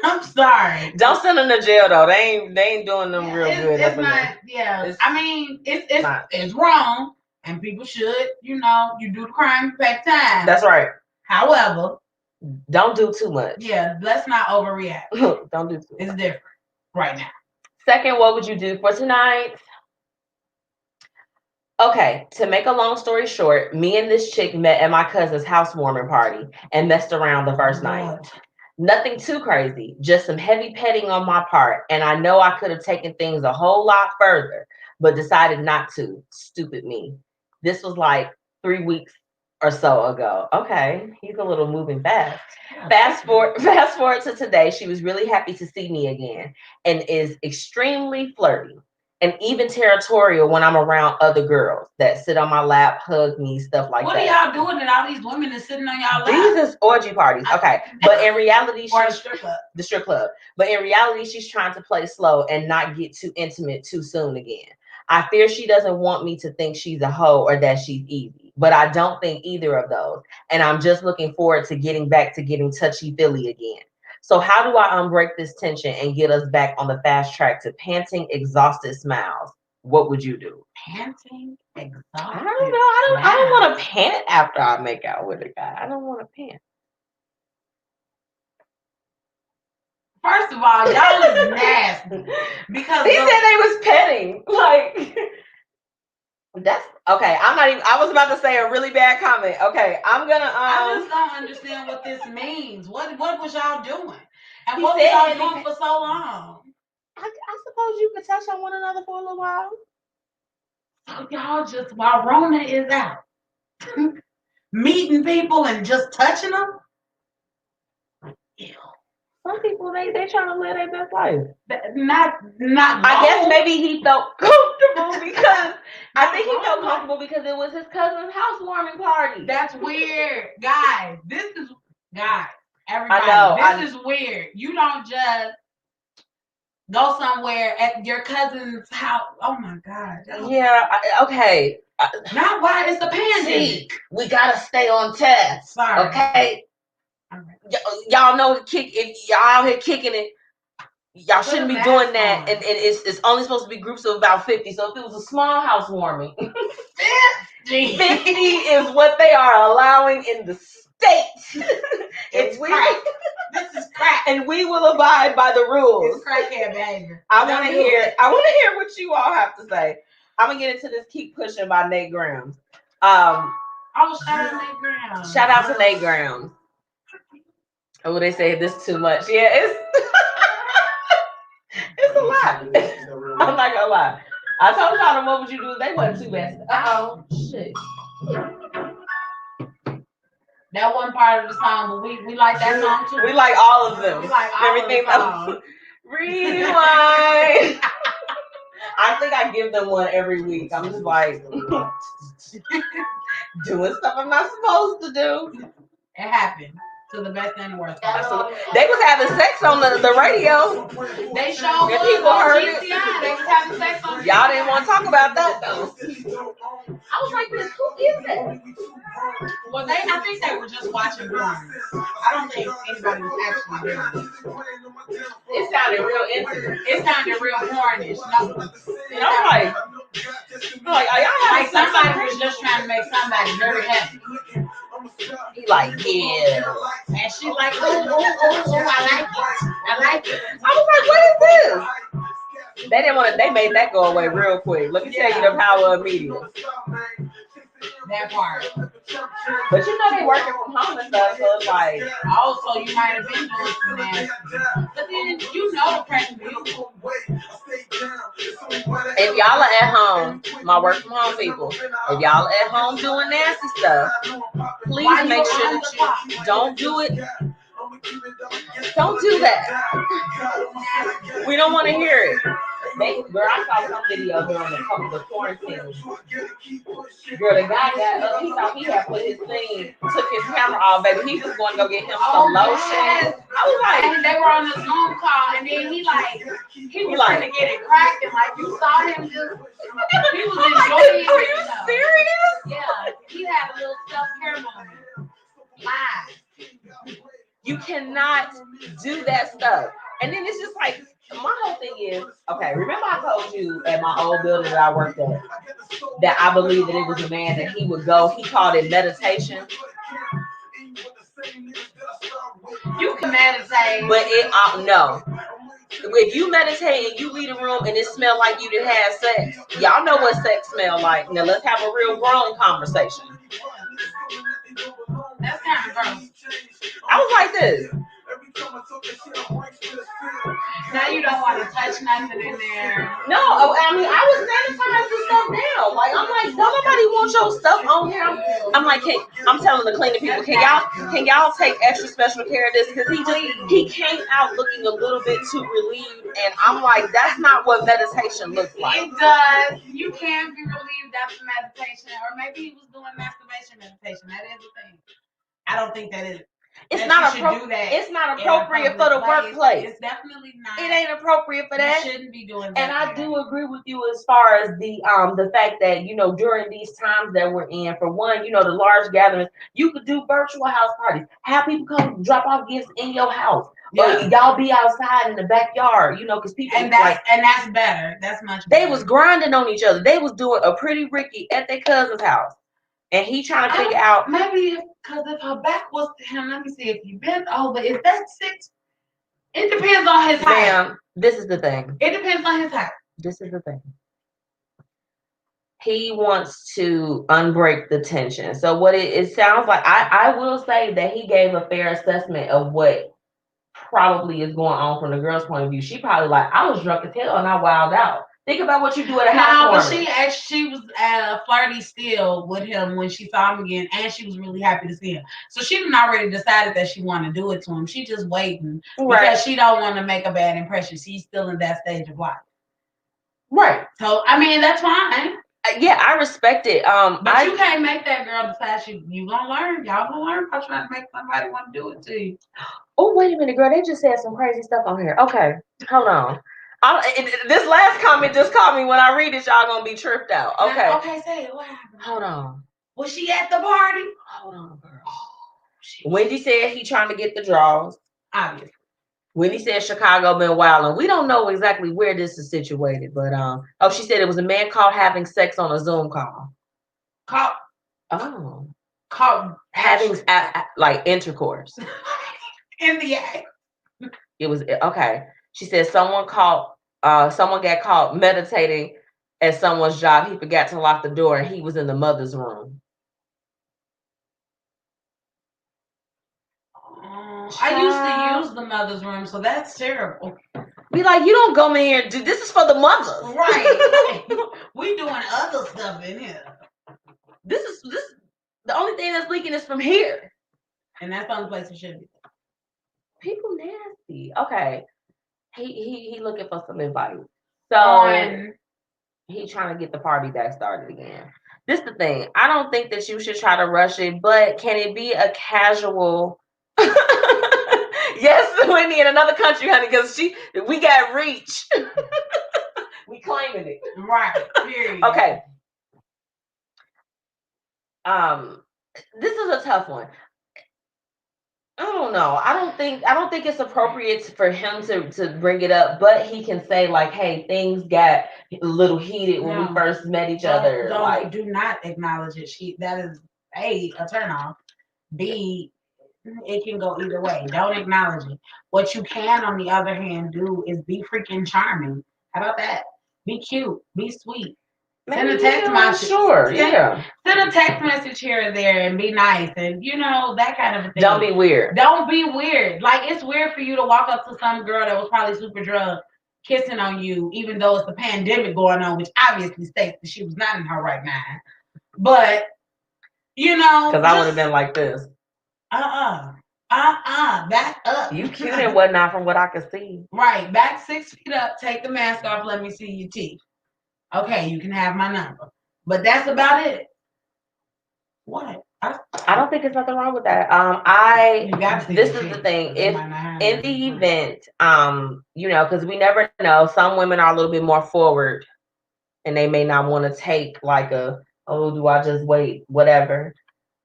I'm sorry. Don't send them to jail though. They ain't doing them real good. It's not. Yeah. I mean, it's wrong, and people should. You do the crime, you pay time. That's right. However, don't do too much. Yeah, let's not overreact. Don't do too much. It's different right now. Second, what would you do for tonight? Okay, to make a long story short, me and this chick met at my cousin's housewarming party and messed around the first night. Nothing too crazy, just some heavy petting on my part. And I know I could have taken things a whole lot further, but decided not to. Stupid me. This was like 3 weeks or so ago. Okay, he's a little moving fast. Fast forward to today. She was really happy to see me again and is extremely flirty and even territorial when I'm around other girls that sit on my lap, hug me, stuff like what that. What are y'all doing that all these women is sitting on y'all lap? These is orgy parties. Okay. But in reality, or she's the strip club. But in reality, she's trying to play slow and not get too intimate too soon again. I fear she doesn't want me to think she's a hoe or that she's easy. But I don't think either of those. And I'm just looking forward to getting back to getting touchy-feely again. So how do I unbreak this tension and get us back on the fast track to panting, exhausted smiles? What would you do? Panting, exhausted. I don't know. I don't want to pant after I make out with a guy. I don't want to pant. First of all, y'all is nasty. Because they said they was petting. Like, that's okay. I'm not even. I was about to say a really bad comment. Okay, I'm gonna. I just don't understand what this means. What was y'all doing? And what was y'all doing for so long? I suppose you could touch on one another for a little while. So y'all just, while Rona is out, meeting people and just touching them? Ew. Some people they trying to live their best life. Not. I guess maybe he felt comfortable because I think he felt comfortable because it was his cousin's housewarming party. That's weird, guys. Everybody, this is weird. You don't just go somewhere at your cousin's house. Oh my God. Yeah. Okay. Not why it's a pandemic. We gotta stay on task. Sorry. Okay. Y'all know the kick. If y'all out here kicking it, y'all shouldn't be doing that. And it's only supposed to be groups of about 50. So if it was a small housewarming, 50 is what they are allowing in the state. It's crack. This is crack. And we will abide by the rules. It's crackhead behavior. I want to hear what you all have to say. I'm gonna get into this "Keep Pushing" by Nate Grams. Shout out Nate Grams. Shout out to Nate Grams. Oh, they say this too much. Yeah, it's it's a lot. I'm not gonna lie. I told y'all what would you do if they wasn't too bad. Shit. That wasn't part of the song, but we like that song too. We like all of them. We like all everything else. Rewind. I think I give them one every week. I'm just like doing stuff I'm not supposed to do. It happened. To the best and the worst. They was having sex on the radio. They showed and people heard it. They was having sex on Y'all didn't want to talk about that though. I was like, who is that? Well, I think they were just watching porn. I don't think anybody was actually doing it. It sounded real intimate. It sounded real pornish. And I'm like, are y'all like somebody was just trying to make somebody very happy. He like, yeah. And she like, oh, I like it. I was like, what is this? They didn't want to, they made that go away real quick. Let me tell you the power of media. That part. But you know they working from home and stuff, so it's like, oh, so you might have been doing some nasty. But then you know the pressure people. If y'all are at home, my work from home people, if y'all are at home doing nasty stuff, please make sure that you don't do it. Don't do that. We don't want to hear it. Girl, I saw some video during the quarantine. Girl, the guy got up. He thought he had put his thing, took his camera off, baby. He was going to go get him some lotion. I was like, and they were on the Zoom call, and then he was trying to get it cracked, and like you saw him just, he was enjoying it. Are you serious? Yeah, he had a little self-care moment. Live. You cannot do that stuff. And then it's just like, my whole thing is, okay, remember I told you at my old building that I worked at, that I believed that it was a man that he would go, he called it meditation. You can meditate. But no. If you meditate and you leave a room and it smells like you didn't have sex, y'all know what sex smells like. Now let's have a real grown conversation. That's kind of gross. I was like this. Now you don't want to touch nothing in there. No, I mean I was sanitizing stuff down. Like I'm like, don't nobody want your stuff on here. I'm like, I'm telling the cleaning people, can y'all take extra special care of this? Because he came out looking a little bit too relieved, and I'm like, that's not what meditation looks like. It does. You can be relieved after meditation, or maybe he was doing masturbation meditation. That is the thing. I don't think that is. It's not appropriate. It's not appropriate for the workplace. It's definitely not. It ain't appropriate for that. You shouldn't be doing that. And I do agree with you as far as the fact that, you know, during these times that we're in, for one, you know, the large gatherings, you could do virtual house parties. Have people come drop off gifts in your house. Yeah. Or y'all be outside in the backyard, you know, because people and that's better. That's much better. They was grinding on each other. They was doing a Pretty Ricky at their cousin's house. And he trying to figure out, maybe because if her back was to him, let me see, if you bent over, is that 6? It depends on his height. Ma'am, this is the thing. It depends on his height. This is the thing. He wants to unbreak the tension. So what it sounds like, I will say that he gave a fair assessment of what probably is going on from the girl's point of view. She probably like, I was drunk as hell and I wilded out. Think about what you do at a house. No, but she was flirty still with him when she saw him again, and she was really happy to see him. So she had already decided that she wanted to do it to him. She just waiting because she don't want to make a bad impression. She's still in that stage of life. Right. So I mean that's fine. Yeah, I respect it. But you can't make that girl decide you gonna learn. Y'all gonna learn by trying to make somebody want to do it to you. Oh, wait a minute, girl. They just said some crazy stuff on here. Okay, hold on. This last comment just caught me. When I read it, y'all gonna be tripped out. Okay. Okay, say it. What happened? Hold on. Was she at the party? Hold on, girl. Wendy said he trying to get the draws. Obviously. Wendy said Chicago been wilding. We don't know exactly where this is situated, but she said it was a man caught having sex on a Zoom call. Caught having like intercourse. In the act. It was okay. She said someone got caught meditating at someone's job. He forgot to lock the door and he was in the mother's room. I used to use the mother's room, so that's terrible. Be like, you don't go in here and do this is for the mothers. Right. We doing other stuff in here. This the only thing that's leaking is from here. And that's the only place it should be. People nasty. Okay. He looking for some advice. So he trying to get the party back started again. This is the thing. I don't think that you should try to rush it, but can it be a casual? Yes, Wendy, in another country, honey, because we got reach. We claiming it. Right. Period. Okay. This is a tough one. I don't know. I don't think it's appropriate for him to bring it up, but he can say like, "Hey, things got a little heated when we first met each other." Do not acknowledge it. That is A, a turnoff. B, it can go either way. Don't acknowledge it. What you can, on the other hand, do is be freaking charming. How about that? Be cute. Be sweet. Send a text message. Sure, yeah. Send a text message here or there and be nice and that kind of a thing. Don't be weird. Don't be weird. Like it's weird for you to walk up to some girl that was probably super drunk, kissing on you, even though it's a pandemic going on, which obviously states that she was not in her right mind. But because I would have been like this. Back up. You cute and whatnot from what I could see. Right, back 6 feet up. Take the mask off. Let me see your teeth. Okay, you can have my number. But that's about it. What? I don't think there's nothing wrong with that. This is the thing. If in the event, because we never know, some women are a little bit more forward and they may not want to take like do I just wait? Whatever.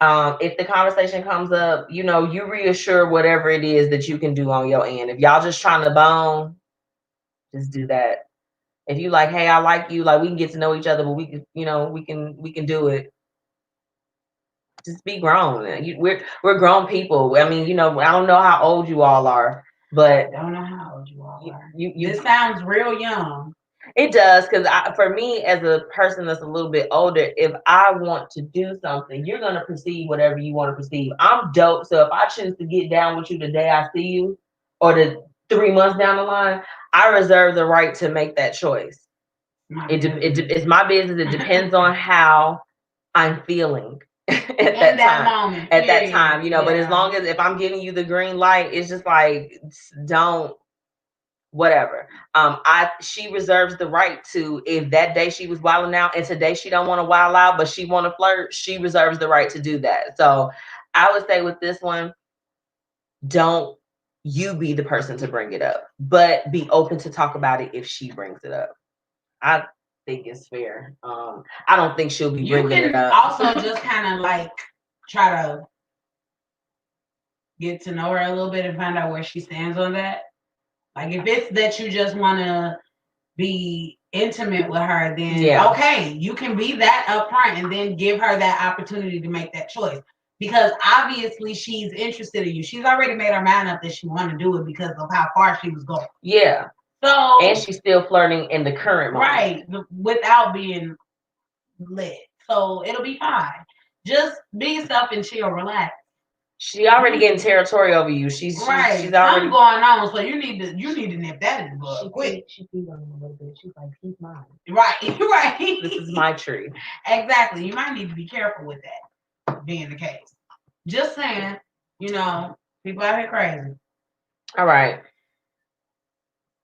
If the conversation comes up, you reassure whatever it is that you can do on your end. If y'all just trying to bone, just do that. If you like, hey, I like you, like we can get to know each other, but we can, we can do it. Just be grown. We're grown people. I mean, I don't know how old you all are, but I don't know how old you all are. This sounds real young. It does, because for me, as a person that's a little bit older, if I want to do something, you're gonna perceive whatever you want to perceive. I'm dope, so if I choose to get down with you the day I see you, or the 3 months down the line, I reserve the right to make that choice. It's my business. It depends on how I'm feeling at that moment. At that time, you know. But as long as if I'm giving you the green light, it's just like don't whatever. She reserves the right to, if that day she was wilding out and today she don't want to wild out, but she want to flirt, she reserves the right to do that. So I would say with this one, don't you be the person to bring it up, but be open to talk about it if she brings it up. I think it's fair. I don't think she'll be bringing it up. Also, just kind of like try to get to know her a little bit and find out where she stands on that. Like if it's that you just want to be intimate with her, then okay, you can be that upfront and then give her that opportunity to make that choice. Because obviously she's interested in you. She's already made her mind up that she wanted to do it because of how far she was going. Yeah. So and she's still flirting in the current moment. Right. Without being lit. So it'll be fine. Just be yourself and chill, relax. She already getting territory over you. She's already something going on. So you need to nip that in the bud. She feed on him a little bit. She's like, he's mine. Right. This is my tree. Exactly. You might need to be careful with that being the case. Just saying, you know, people out here crazy. All right.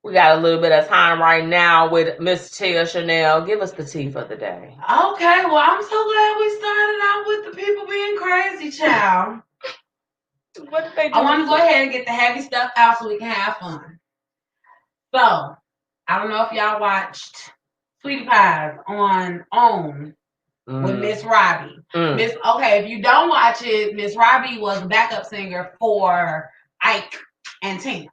We got a little bit of time right now with Miss Tia Chanel. Give us the tea for the day. Okay. Well, I'm so glad we started out with the people being crazy, child. What did they do? I want to go ahead and get the heavy stuff out so we can have fun. So, I don't know if y'all watched Sweetie Pies on OWN with Miss Robbie. Okay, if you don't watch it, Miss Robbie was a backup singer for Ike and Tina.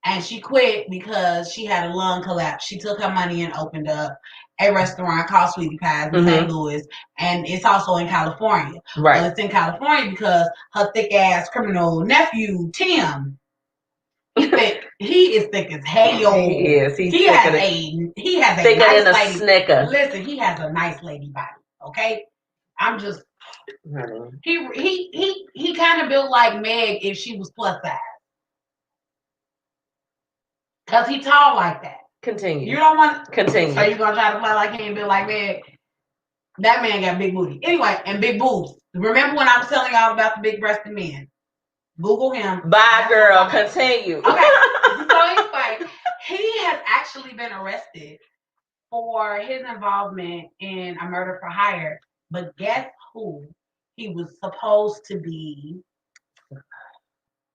And she quit because she had a lung collapse. She took her money and opened up a restaurant called Sweetie Pies in St. Louis. And it's also in California. Right. Well, it's in California because her thick-ass criminal nephew, Tim, he is thick as hell. He is. He has a thicker nice than a lady. snicker. Listen, he has a nice lady body. Okay, I'm just. He kind of built like Meg if she was plus size. Cause he tall like that. Continue. You don't want to continue. So you gonna try to play like he ain't built like Meg? That man got big booty. Anyway, and big boobs. Remember when I was telling y'all about the big breasted men? Google him. Bye, girl. Continue. Okay. So anyway, he has actually been arrested for his involvement in a murder for hire. But guess who he was supposed to be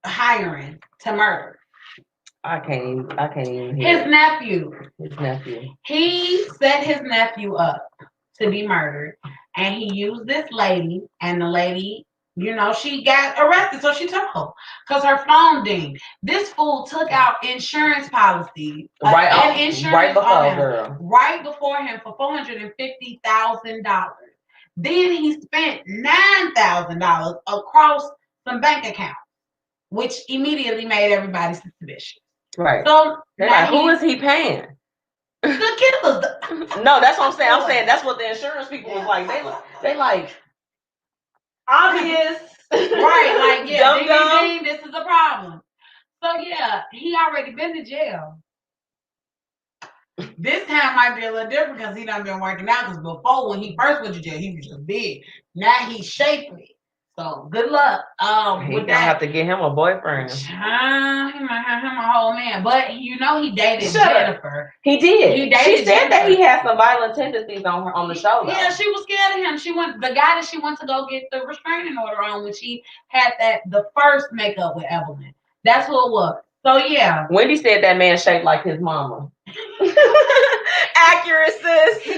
hiring to murder? I can't even hear his nephew. His nephew. He set his nephew up to be murdered, and he used this lady, and the lady, you know, she got arrested, so she told because her phone dinged. This fool took out insurance policy right before him for $450,000. Then he spent $9,000 across some bank accounts, which immediately made everybody suspicious. Right. So like, who is he paying? The killers. No, that's what I'm saying. I'm saying that's what the insurance people was like. They like obvious. Right, like ding, this is a problem. So yeah, he already been to jail. This time might be a little different because he done been working out. Because before, when he first went to jail, he was just big. Now he's shapely. So good luck. He gonna have to get him a boyfriend. He might have him a whole man, but you know he dated Jennifer. He did. She said that he had some violent tendencies on the show. Though. Yeah, she was scared of him. The guy that she went to go get the restraining order on when she had the first makeup with Evelyn. That's who it was. So yeah. Wendy said that man shaped like his mama. Accurate, sis.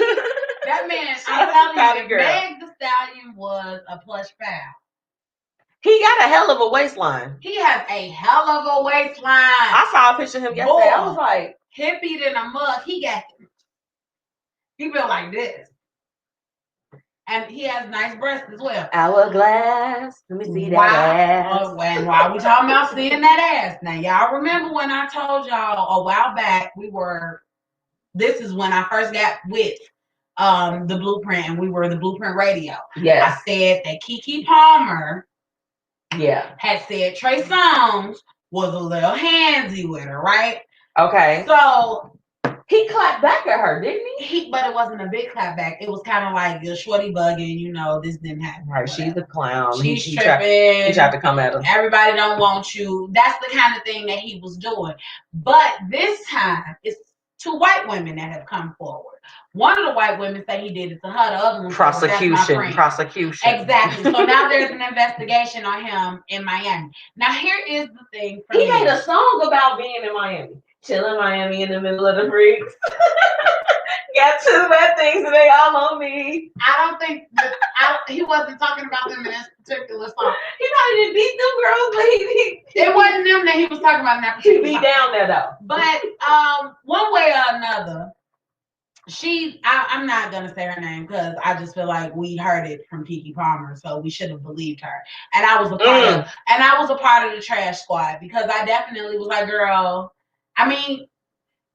That man, I'm telling you, Meg the Stallion was a plush pal. He got a hell of a waistline. He has a hell of a waistline. I saw a picture of him yesterday. I was like, hippie in a mug. He built like this. And he has nice breasts as well. Hourglass. Let me see that ass. And while we talking about seeing that ass, now y'all remember when I told y'all a while back this is when I first got with the Blueprint and we were the Blueprint Radio. Yes. I said that Keke Palmer had said Trey Songz was a little handsy with her, right? Okay. So he clapped back at her, didn't he? But it wasn't a big clap back. It was kind of like your shorty bugging, this didn't happen. Right, she's a clown. She's tripping. He tried to come at her. Everybody don't want you. That's the kind of thing that he was doing. But this time, it's 2 white women that have come forward. One of the white women say he did it to her. The other one prosecution. Exactly. So now there's an investigation on him in Miami. Now here is the thing. He made a song about being in Miami. Chilling Miami in the middle of the freaks. Got 2 bad things and they all on me. I don't think he wasn't talking about them in this particular song. He probably didn't beat them girls, but it wasn't them that he was talking about in that particular song. He beat down there though. But one way or another, I'm not gonna say her name because I just feel like we heard it from Keke Palmer, so we should have believed her. And I was a part of the trash squad because I definitely was like, girl. I mean,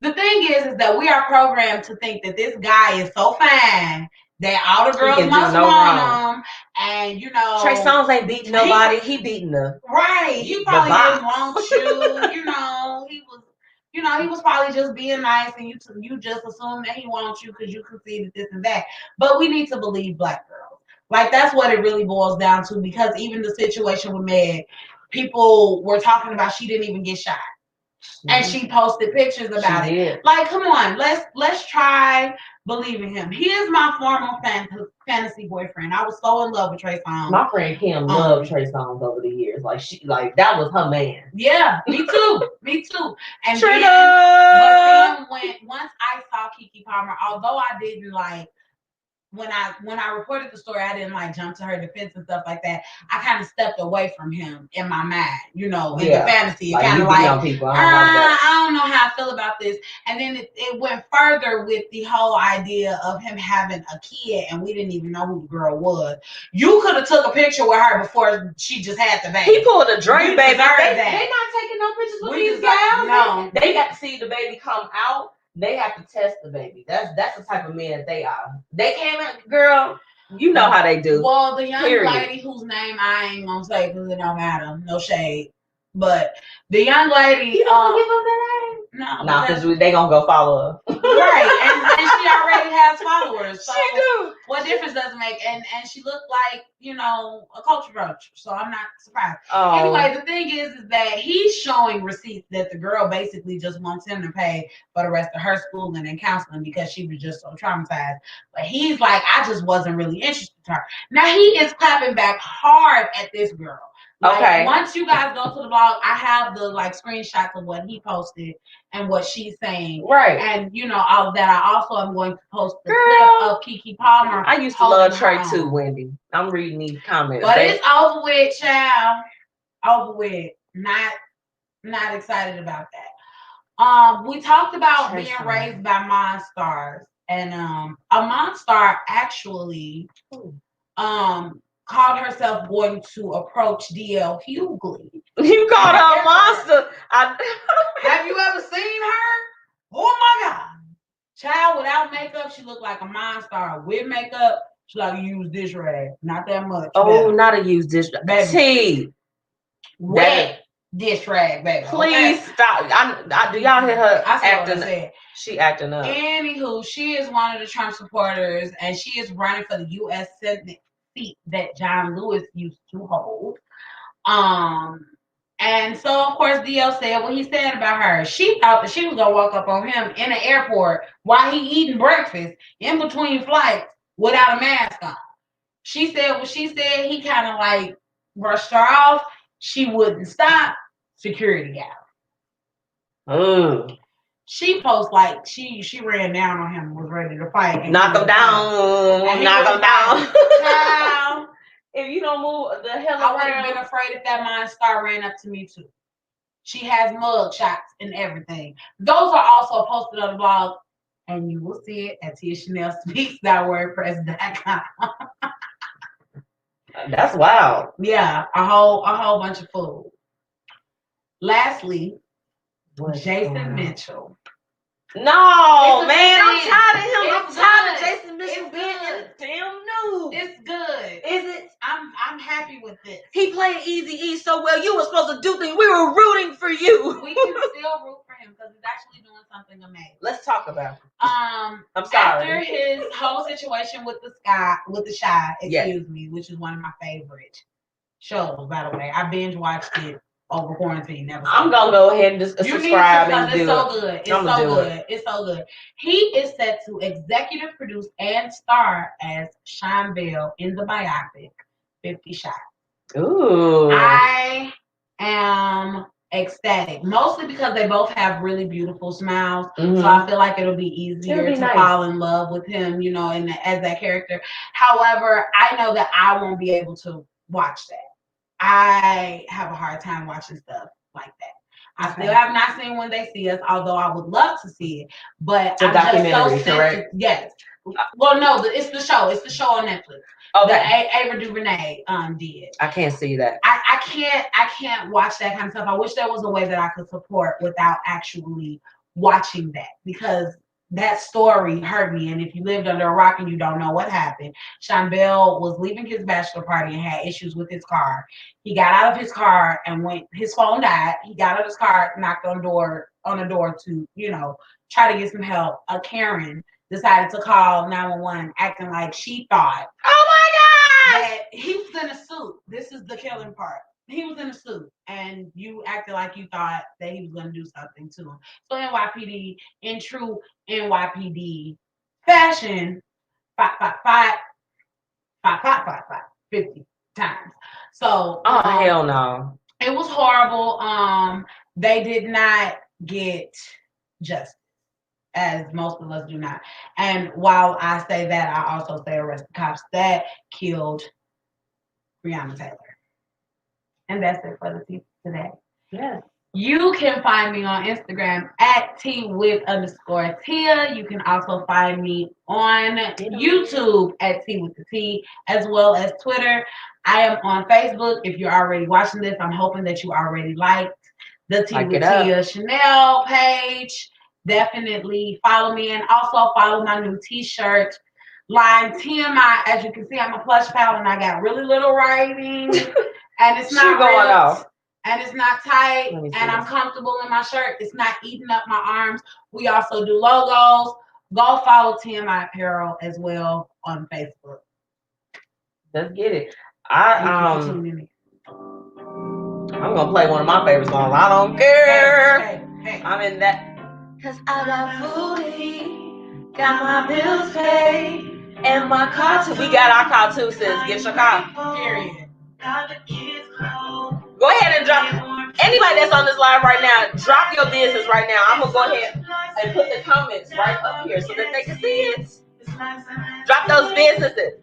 the thing is that we are programmed to think that this guy is so fine that all the girls must want him. And Trey Songz ain't beating nobody. He beating the right. He probably didn't want you. He was probably just being nice, and you just assume that he wants you because you conceded this and that. But we need to believe black girls. Like that's what it really boils down to. Because even the situation with Meg, people were talking about she didn't even get shot. And she posted pictures about it. Like, come on, let's try believing him. He is my former fantasy boyfriend. I was so in love with Trey Songz. My friend Kim loved Trey Songz over the years. Like that was her man. Yeah, me too. Me too. And Trigger. Then once I saw Keke Palmer, although I didn't like. When I reported the story, I didn't like jump to her defense and stuff like that. I kind of stepped away from him in my mind, in the fantasy. Kind of like, I don't know how I feel about this. And then it went further with the whole idea of him having a kid, and we didn't even know who the girl was. You could have took a picture with her before she just had the baby. He pulled a Drake baby. They not taking no pictures with these guys. No, they got to see the baby come out. They have to test the baby. That's the type of men that they are. They came in, girl. You know how they do. Well, the young lady whose name I ain't gonna say because it don't matter. No shade. But the young lady, you don't give them that name? No, because they gonna go follow her. Right, and she already has followers. So she do. What difference does it make? And she looked like a culture roach. So I'm not surprised. Oh. Anyway, the thing is that he's showing receipts that the girl basically just wants him to pay for the rest of her schooling and counseling because she was just so traumatized. But he's like, I just wasn't really interested in her. Now he is clapping back hard at this girl. Like, okay. Once you guys go to the blog, I have the screenshots of what he posted and what she's saying. Right. And all of that. I also am going to post the clip of Keke Palmer. I used to love Trey too, Wendy. I'm reading these comments. But it's over with, child. Over with. Not excited about that. We talked about being raised by monstars. And a monstar actually called herself going to approach DL Hughley. You called her a monster. Have you ever seen her? Oh my God. Child without makeup, she looked like a monster. With makeup, she like use dish rag. Not that much. Oh, not a use dish rag. T. Wet dish rag, baby. Please stop. Do y'all hear her acting? She acting up. Anywho, she is one of the Trump supporters, and she is running for the U.S. Senate seat that John Lewis used to hold. And so of course DL said what he said about her. She thought that she was gonna walk up on him in the airport while he eating breakfast in between flights without a mask on. She said what she said. He kind of like brushed her off. She wouldn't stop. Security gap. She posted like she ran down on him and was ready to fight. Knock him down. Knock him down. Now, if you don't move the hell I would have been afraid if that monster ran up to me too. She has mug shots and everything. Those are also posted on the blog, and you will see it at TiaChanelSpeaks.wordpress.com. That's wild. Yeah, a whole bunch of food. Lastly, Jason Mitchell No, It's a man, good I'm thing. tired of him. I'm It's tired of good. Jason Mitchell It's being in good. the damn news. It's good. Is it? I'm happy with this. He played Eazy-E so well. You were supposed to do things. We were rooting for you. We can still root for him because he's actually doing something amazing. Let's talk about it. I'm sorry. After his whole situation with the Shy, which is one of my favorite shows, by the way. I binge watched it over quarantine. I'm gonna go ahead and just subscribe and do it. It's so good. It's so good. It's so good. He is set to executive produce and star as Sean Bell in the biopic 50 Shots. Ooh. I am ecstatic, mostly because they both have really beautiful smiles. So I feel like it'll be easier to fall in love with him, you know, as that character. However, I know that I won't be able to watch that. I have a hard time watching stuff like that. I still have not seen When They See Us, although I would love to see it. But I'm just so correct? Yes. Well, no, it's the show. It's the show on Netflix. Okay. That Ava DuVernay did. I can't see that. I can't watch that kind of stuff. I wish there was a way that I could support without actually watching that, because that story hurt me. And if you lived under a rock and you don't know what happened, Sean Bell was leaving his bachelor party and had issues with his car. He got out of his car and his phone died. He got out of his car, knocked on the door to, you know, try to get some help. A Karen decided to call 911, acting like she thought, oh my God, that he was in a suit. This is the killing part. He was in a suit, and you acted like you thought that he was going to do something to him. So NYPD, in true NYPD fashion, 50 times. So, hell no. It was horrible. They did not get justice, as most of us do not. And while I say that, I also say arrest the cops that killed Breonna Taylor. And that's it for the tea today. Yes. You can find me on Instagram at @tea_Tia. You can also find me on YouTube at Tea with the T, as well as Twitter. I am on Facebook. If you're already watching this, I'm hoping that you already liked the Tea with Tia Chanel page. Definitely follow me, and also follow my new t-shirt line, TMI. As you can see, I'm a plush pal and I got really little writing. And it's not going off. And it's not tight, and I'm comfortable in my shirt. It's not eating up my arms. We also do logos. Go follow TMI Apparel as well on Facebook. Let's get it. I'm gonna play one of my favorite songs. I don't care. Hey. I'm in that. Cause I got food to eat, got my bills paid, and my car too. We got our car too, sis. Get your car. Period. Go ahead and drop. Anybody that's on this live right now, drop your business right now. I'm gonna go ahead and put the comments right up here so that they can see it. Drop those businesses.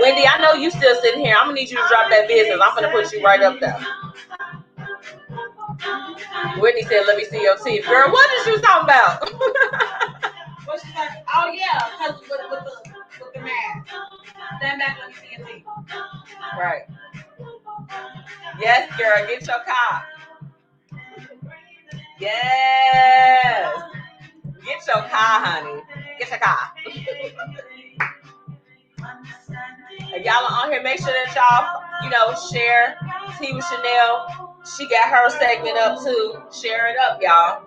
Wendy, I know you still sitting here. I'm gonna need you to drop that business. I'm gonna put you right up there. Whitney said, "Let me see your teeth, girl." What is you talking about? What she like? Oh yeah, because with the mask. Stand back, let me see your teeth. Right. Yes, girl, get your car. Yes. Get your car, honey. Get your car. If y'all are on here, make sure that y'all, share Tea with Chanel. She got her segment up too. Share it up, y'all.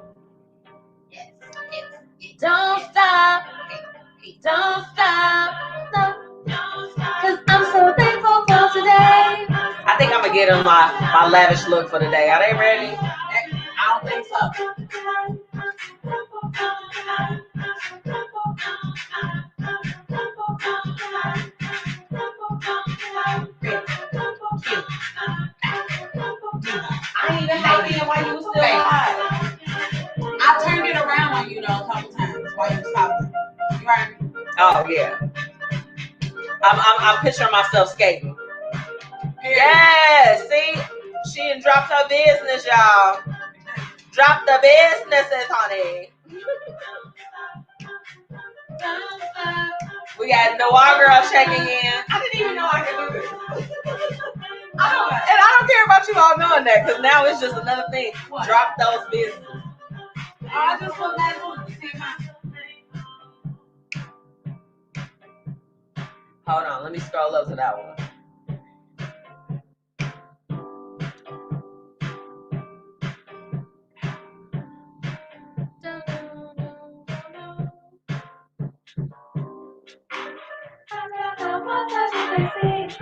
Yes. Don't stop. Don't stop. Cause I'm so thankful for today. I think I'm gonna get them my lavish look for the day. Are they ready? I don't think so. I ain't even happy while you was still alive. I turned it around on you though a couple times while you was talking. You heard me? Oh yeah. I'm picturing myself skating. Yes, see? She done dropped her business, y'all. Drop the businesses, honey. We got Noir Girl checking in. I didn't even know I could do this. I don't care about you all knowing that, because now it's just another thing. What? Drop those businesses. I just want that to see my. Hold on, let me scroll up to that one.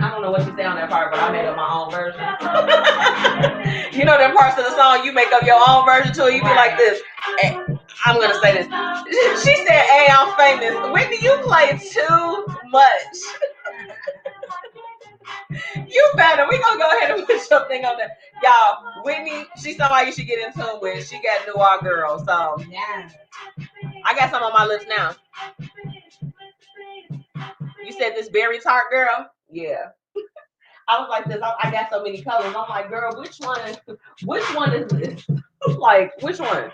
I don't know what you say on that part, but I made up my own version. You know them parts of the song you make up your own version to, you be like this. Hey, I'm gonna say this. She said, "Hey, I'm famous." Whitney, you play too much. You better. We gonna go ahead and put something on there, y'all. Whitney, she's somebody you should get in tune with. She got Noir girl, so Yeah. I got some on my lips now. You said this berry tart girl? Yeah. I was like this. I got so many colors. I'm like, girl, which one is this? Like, which one?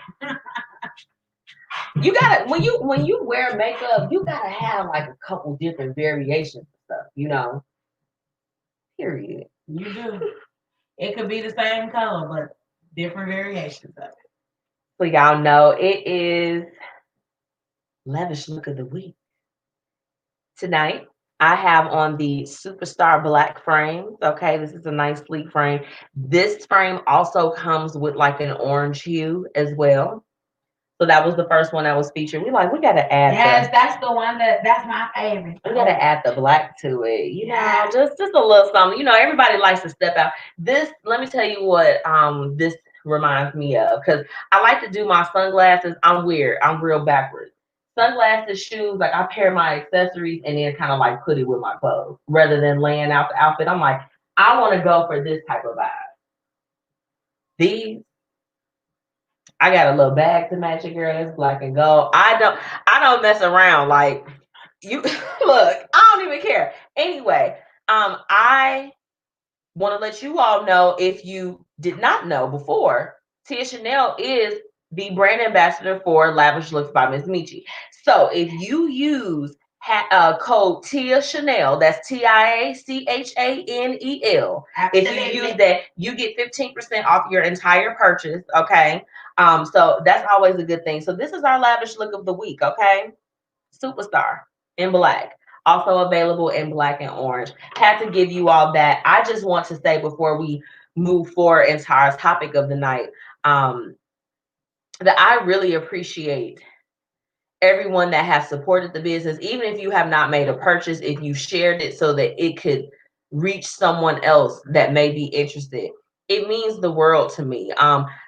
You gotta when you wear makeup, you gotta have like a couple different variations of stuff, you know. Period. You do. It could be the same color, but different variations of it. So y'all know it is lavish look of the week. Tonight, I have on the Superstar Black frame. Okay, this is a nice sleek frame. This frame also comes with like an orange hue as well. So that was the first one that was featured. We gotta add. Yes, that's the one that's my favorite. We gotta add the black to it. You know, just a little something. You know, everybody likes to step out. This, let me tell you what this reminds me of, because I like to do my sunglasses. I'm weird. I'm real backwards. Sunglasses, shoes, like I pair my accessories and then kind of like put it with my clothes rather than laying out the outfit. I'm like, I want to go for this type of vibe. These, I got a little bag to match it, girl. It's black and gold. I don't mess around. Like, you look, I don't even care. Anyway, I want to let you all know, if you did not know before, Tia Chanel is the brand ambassador for Lavish Looks by MzMetchii. So if you use code Tia Chanel, that's TIACHANEL. If you use that, you get 15% off your entire purchase. Okay. So that's always a good thing. So this is our lavish look of the week. Okay. Superstar in black. Also available in black and orange. Had to give you all that. I just want to say before we move forward into our topic of the night, that I really appreciate everyone that has supported the business, even if you have not made a purchase, if you shared it so that it could reach someone else that may be interested. It means the world to me.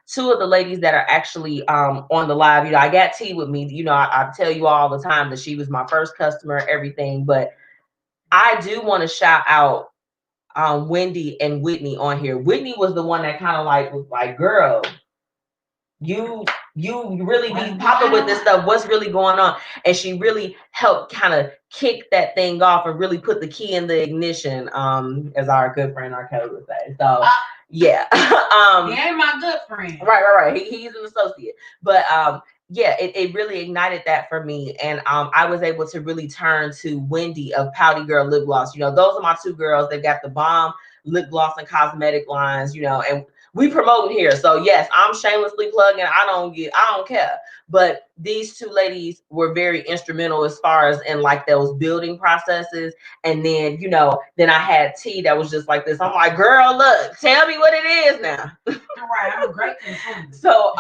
Two of the ladies that are actually on the live, you know, I got T with me. You know, I tell you all the time that she was my first customer, everything. But I do want to shout out Wendy and Whitney on here. Whitney was the one that kind of like was like, girl, you really be popping with this stuff. What's really going on? And she really helped kind of kick that thing off and really put the key in the ignition, as our good friend Arcade would say. So yeah. He ain't my good friend. Right. He's an associate. But yeah, it really ignited that for me. And I was able to really turn to Wendy of Pouty Girl Lip Gloss. You know, those are my two girls. They've got the bomb lip gloss and cosmetic lines, you know, and we promoting here. So yes, I'm shamelessly plugging. I don't care. But these two ladies were very instrumental as far as in like those building processes. And then, you know, then I had T that was just like this. I'm like, girl, look, tell me what it is now. Right, I'm a great consumer. So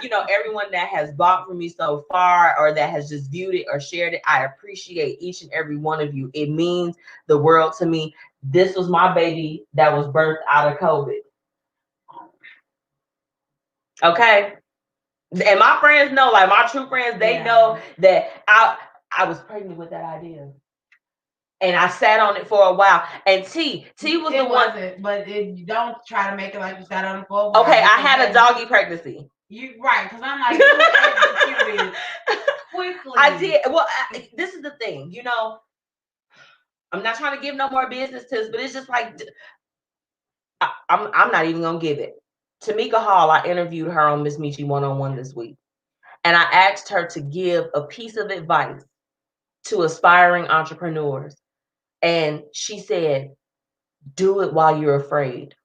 you know, everyone that has bought from me so far or that has just viewed it or shared it, I appreciate each and every one of you. It means the world to me. This was my baby that was birthed out of COVID. Okay. And my friends know, like my true friends, they know that I was pregnant with that idea. And I sat on it for a while. And T was the one. But you don't try to make it like you sat on it for a while. Okay, I had a doggy pregnancy. You right, because I'm like, you executed quickly. I did. Well, this is the thing, you know. I'm not trying to give no more business tips, but it's just like I'm not even gonna give it. Tamika Hall, I interviewed her on MzMetchii one-on-one this week. And I asked her to give a piece of advice to aspiring entrepreneurs. And she said, do it while you're afraid.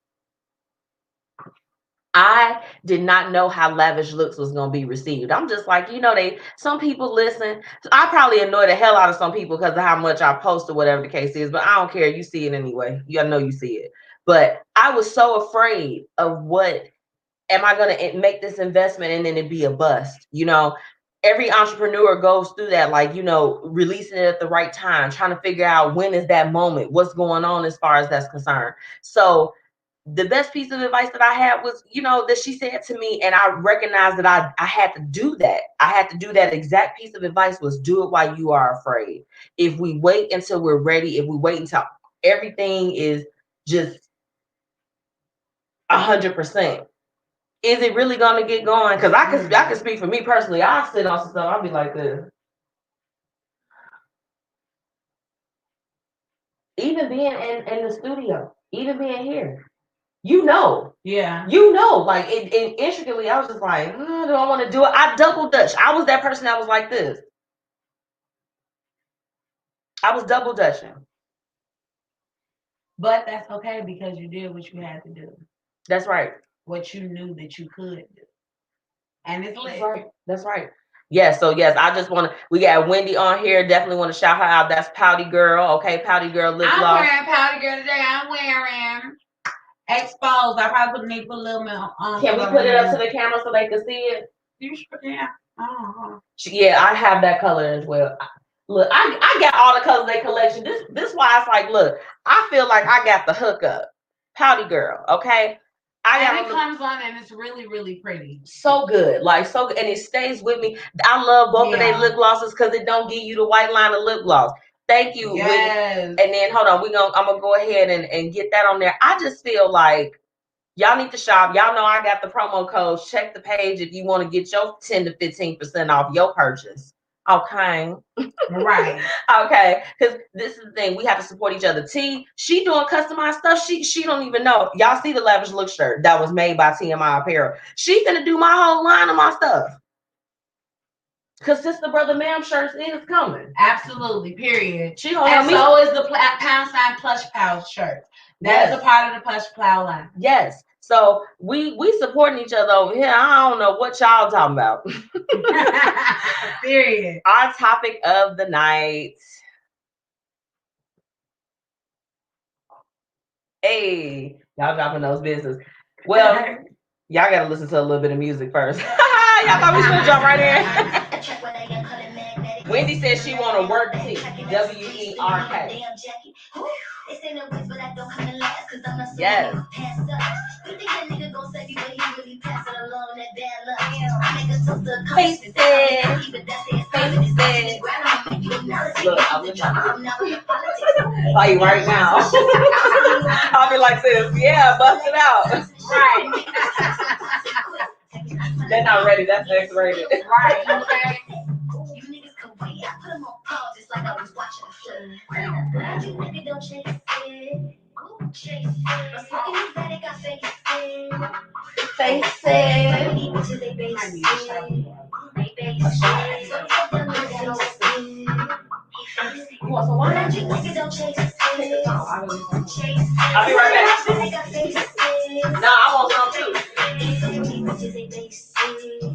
I did not know how lavish looks was gonna be received. I'm just like, some people listen. I probably annoy the hell out of some people because of how much I post or whatever the case is, but I don't care. You see it anyway. I know you see it. But I was so afraid of what am I gonna make this investment and then it be a bust. Every entrepreneur goes through that, like, releasing it at the right time, trying to figure out when is that moment, what's going on as far as that's concerned. So the best piece of advice that I had was, that she said to me, and I recognized that I had to do that. I had to do that exact piece of advice was do it while you are afraid. If we wait until we're ready, if we wait until everything is just 100%, is it really going to get going? Because I can speak for me personally. I sit on some stuff. I'll be like this. Even being in the studio, even being here, yeah, like intricately, I was just like, do I want to do it? I double dutch. I was that person that was like this. I was double dutching. But that's okay because you did what you had to do. That's right. What you knew that you could do. And it's lit. That's right. Yes, so yes, I just want to. We got Wendy on here. Definitely want to shout her out. That's Pouty Girl. Okay, Pouty Girl lip gloss. I'm wearing Pouty Girl today. I'm wearing Exposed. I probably need to put a little bit on. Can we put it up to the camera so they can see it? Yeah. Yeah, I have that color as well. Look, I got all the colors they collection. This why it's like, look, I feel like I got the hookup. Pouty Girl, okay? And it comes on and it's really, really pretty. So good. Like, so good. And it stays with me. I love both of their lip glosses because it don't give you the white line of lip gloss. Thank you. Yes. And then hold on, I'm gonna go ahead and get that on there. I just feel like y'all need to shop. Y'all know I got the promo codes. Check the page if you want to get your 10 to 15% off your purchase. Okay. Right. Okay. Because this is the thing. We have to support each other. T, she doing customized stuff. She don't even know. Y'all see the lavish look shirt that was made by TMI Apparel. She gonna do my whole line of my stuff. Because Sister Brother Ma'am shirts is coming. Absolutely. Period. She gonna help me. So is the pound sign plush pal shirt. That is a part of the plush pal line. Yes. So we supporting each other over here. I don't know what y'all talking about. Period. Our topic of the night. Hey, y'all dropping those business. Well, y'all gotta listen to a little bit of music first. Y'all thought we was gonna jump right in. Wendy says she wanna work T. WERK. Yes. Face it. Look, I'm tell you right now. I'll be like this. Yeah, bust it out. Right. They're not ready. That's X-rated. Right. Okay. Like I was watching a film. You don't chase it. Chase it. I'm smoking this bad, got face it. Face it. Bitches, they base it. They base it. So them face it. You want some wine? Don't chase it. I'll be right back. No, I want some too. Bitches, they base it.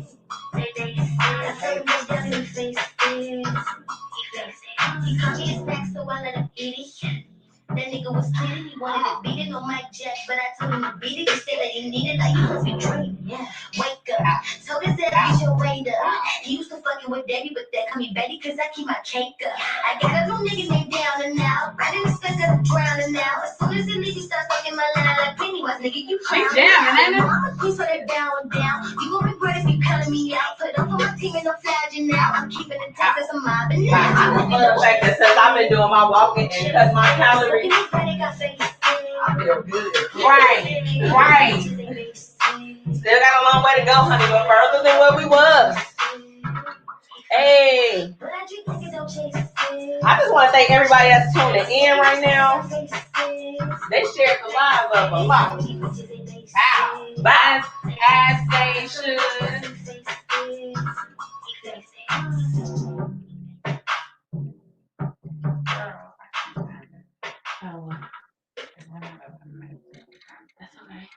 They base it. I tell them they face it. He caught me a snack, so I let him eat it. That nigga was kidding, he wanted to beat it on Mike Jack, but I told him to beat it. He said that he needed, like you must be dreaming. Yeah. Wake up, told his ass get your weight up. He used to fucking with Debbie, but that call me Betty, cause I keep my cake up. I got a little nigga named Down and Out. I didn't expect that I'm drowning now. As soon as the nigga starts fucking my line, like Pennywise, nigga, you clowning. Jamming, I'm a piece of that down. You gon' regret if you counting me out. Put up for my team and I'm flagging now. I'm keeping it tight cause I'm mobbing now. I love the fact that since I've been doing my walking and cut my calories, I feel good. Right. Still got a long way to go, honey, but further than where we was. Hey. I just want to thank everybody that's tuning in right now. They shared the live up a lot. Wow. Bye. As they should. Oh. That's okay.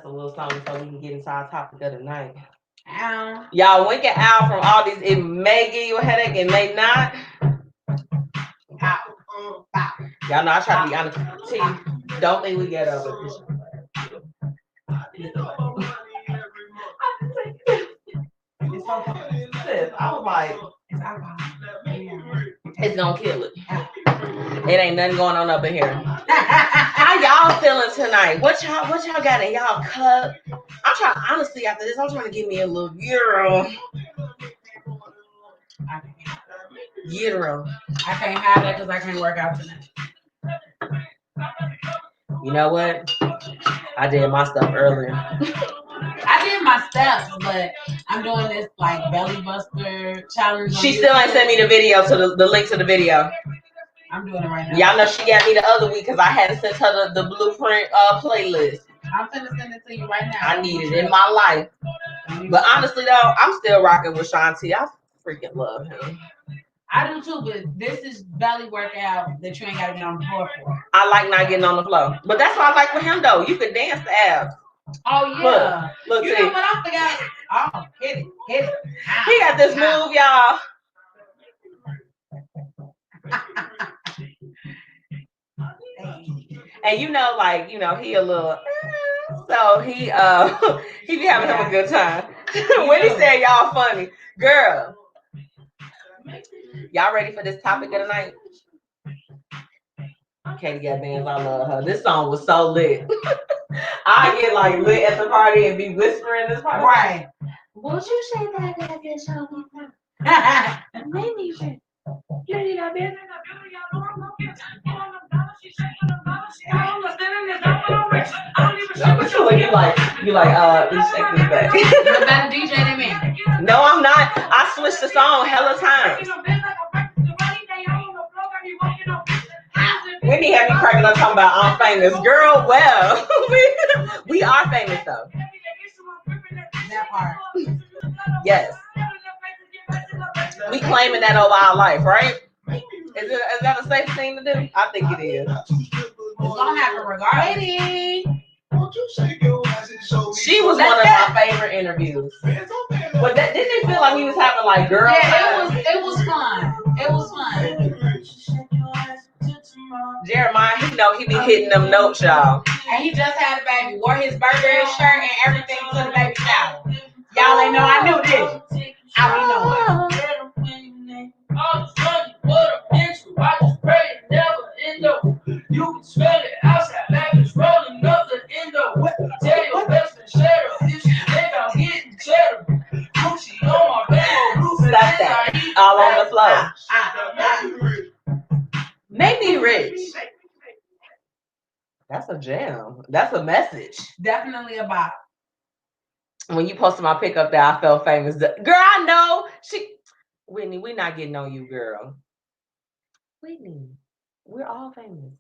us a little something so we can get into our topic of the night. Ow. Y'all wink it out from all these. It may give you a headache, it may not. Pow. Pow. Y'all know I try to be honest. T, don't think we get over this. I was like, It's alcohol. it's gonna kill it. It ain't nothing going on up in here. How y'all feeling tonight? What y'all got in y'all cup? I'm trying, honestly, after this, I'm trying to give me a little gyro. Gyro. I can't have that because I can't work out tonight. You know what? I did my stuff earlier. I did my steps, but I'm doing this like belly buster challenge. She still ain't sent me the video to the link to the video. I'm doing it right now. Y'all know she got me the other week because I hadn't sent her the blueprint playlist. I'm finna send it to you right now. I need it in my life. But honestly though, I'm still rocking with Shanti. I freaking love him. I do too, but this is belly workout that you ain't gotta get on the floor for. I like not getting on the floor. But that's what I like with him though. You can dance the abs. Oh yeah. Look, you know what I forgot? Oh, hit it. He got this move, y'all. And you know, like, you know, he a little so he be having him a good time. When he said y'all funny. Girl. Y'all ready for this topic of the night? Katie got bands, I love her. This song was so lit. I get like lit at the party and be whispering this part. Right. Won't you say that I get so maybe you like let's check this back. You're better DJ than me. No, I'm not. I switched the song hella times. Whitney had me cracking up talking about I'm famous. Girl, well, we are famous though. That part. Yes. We claiming that over our life, right? Is that a safe thing to do? I think it is. It's gonna happen regardless. She was one of my favorite interviews. But didn't it feel like we was having like girl? Yeah, it was fun. It was fun. Jeremiah, he know he be hitting them notes, y'all. And he just had a baby, wore his birthday shirt and everything to the baby shower. Y'all ain't know I knew this. I don't know it. You can smell it outside, baby's rolling up the endo. Tell your best friend shut up if she think I'm getting cheddar. Gucci on my back, Stop that. All on the floor. Make me rich. That's a jam. That's a message. Definitely a bop. When you posted my pic up there, I felt famous. Girl, I know. Whitney, we're not getting on you, girl. Whitney, we're all famous.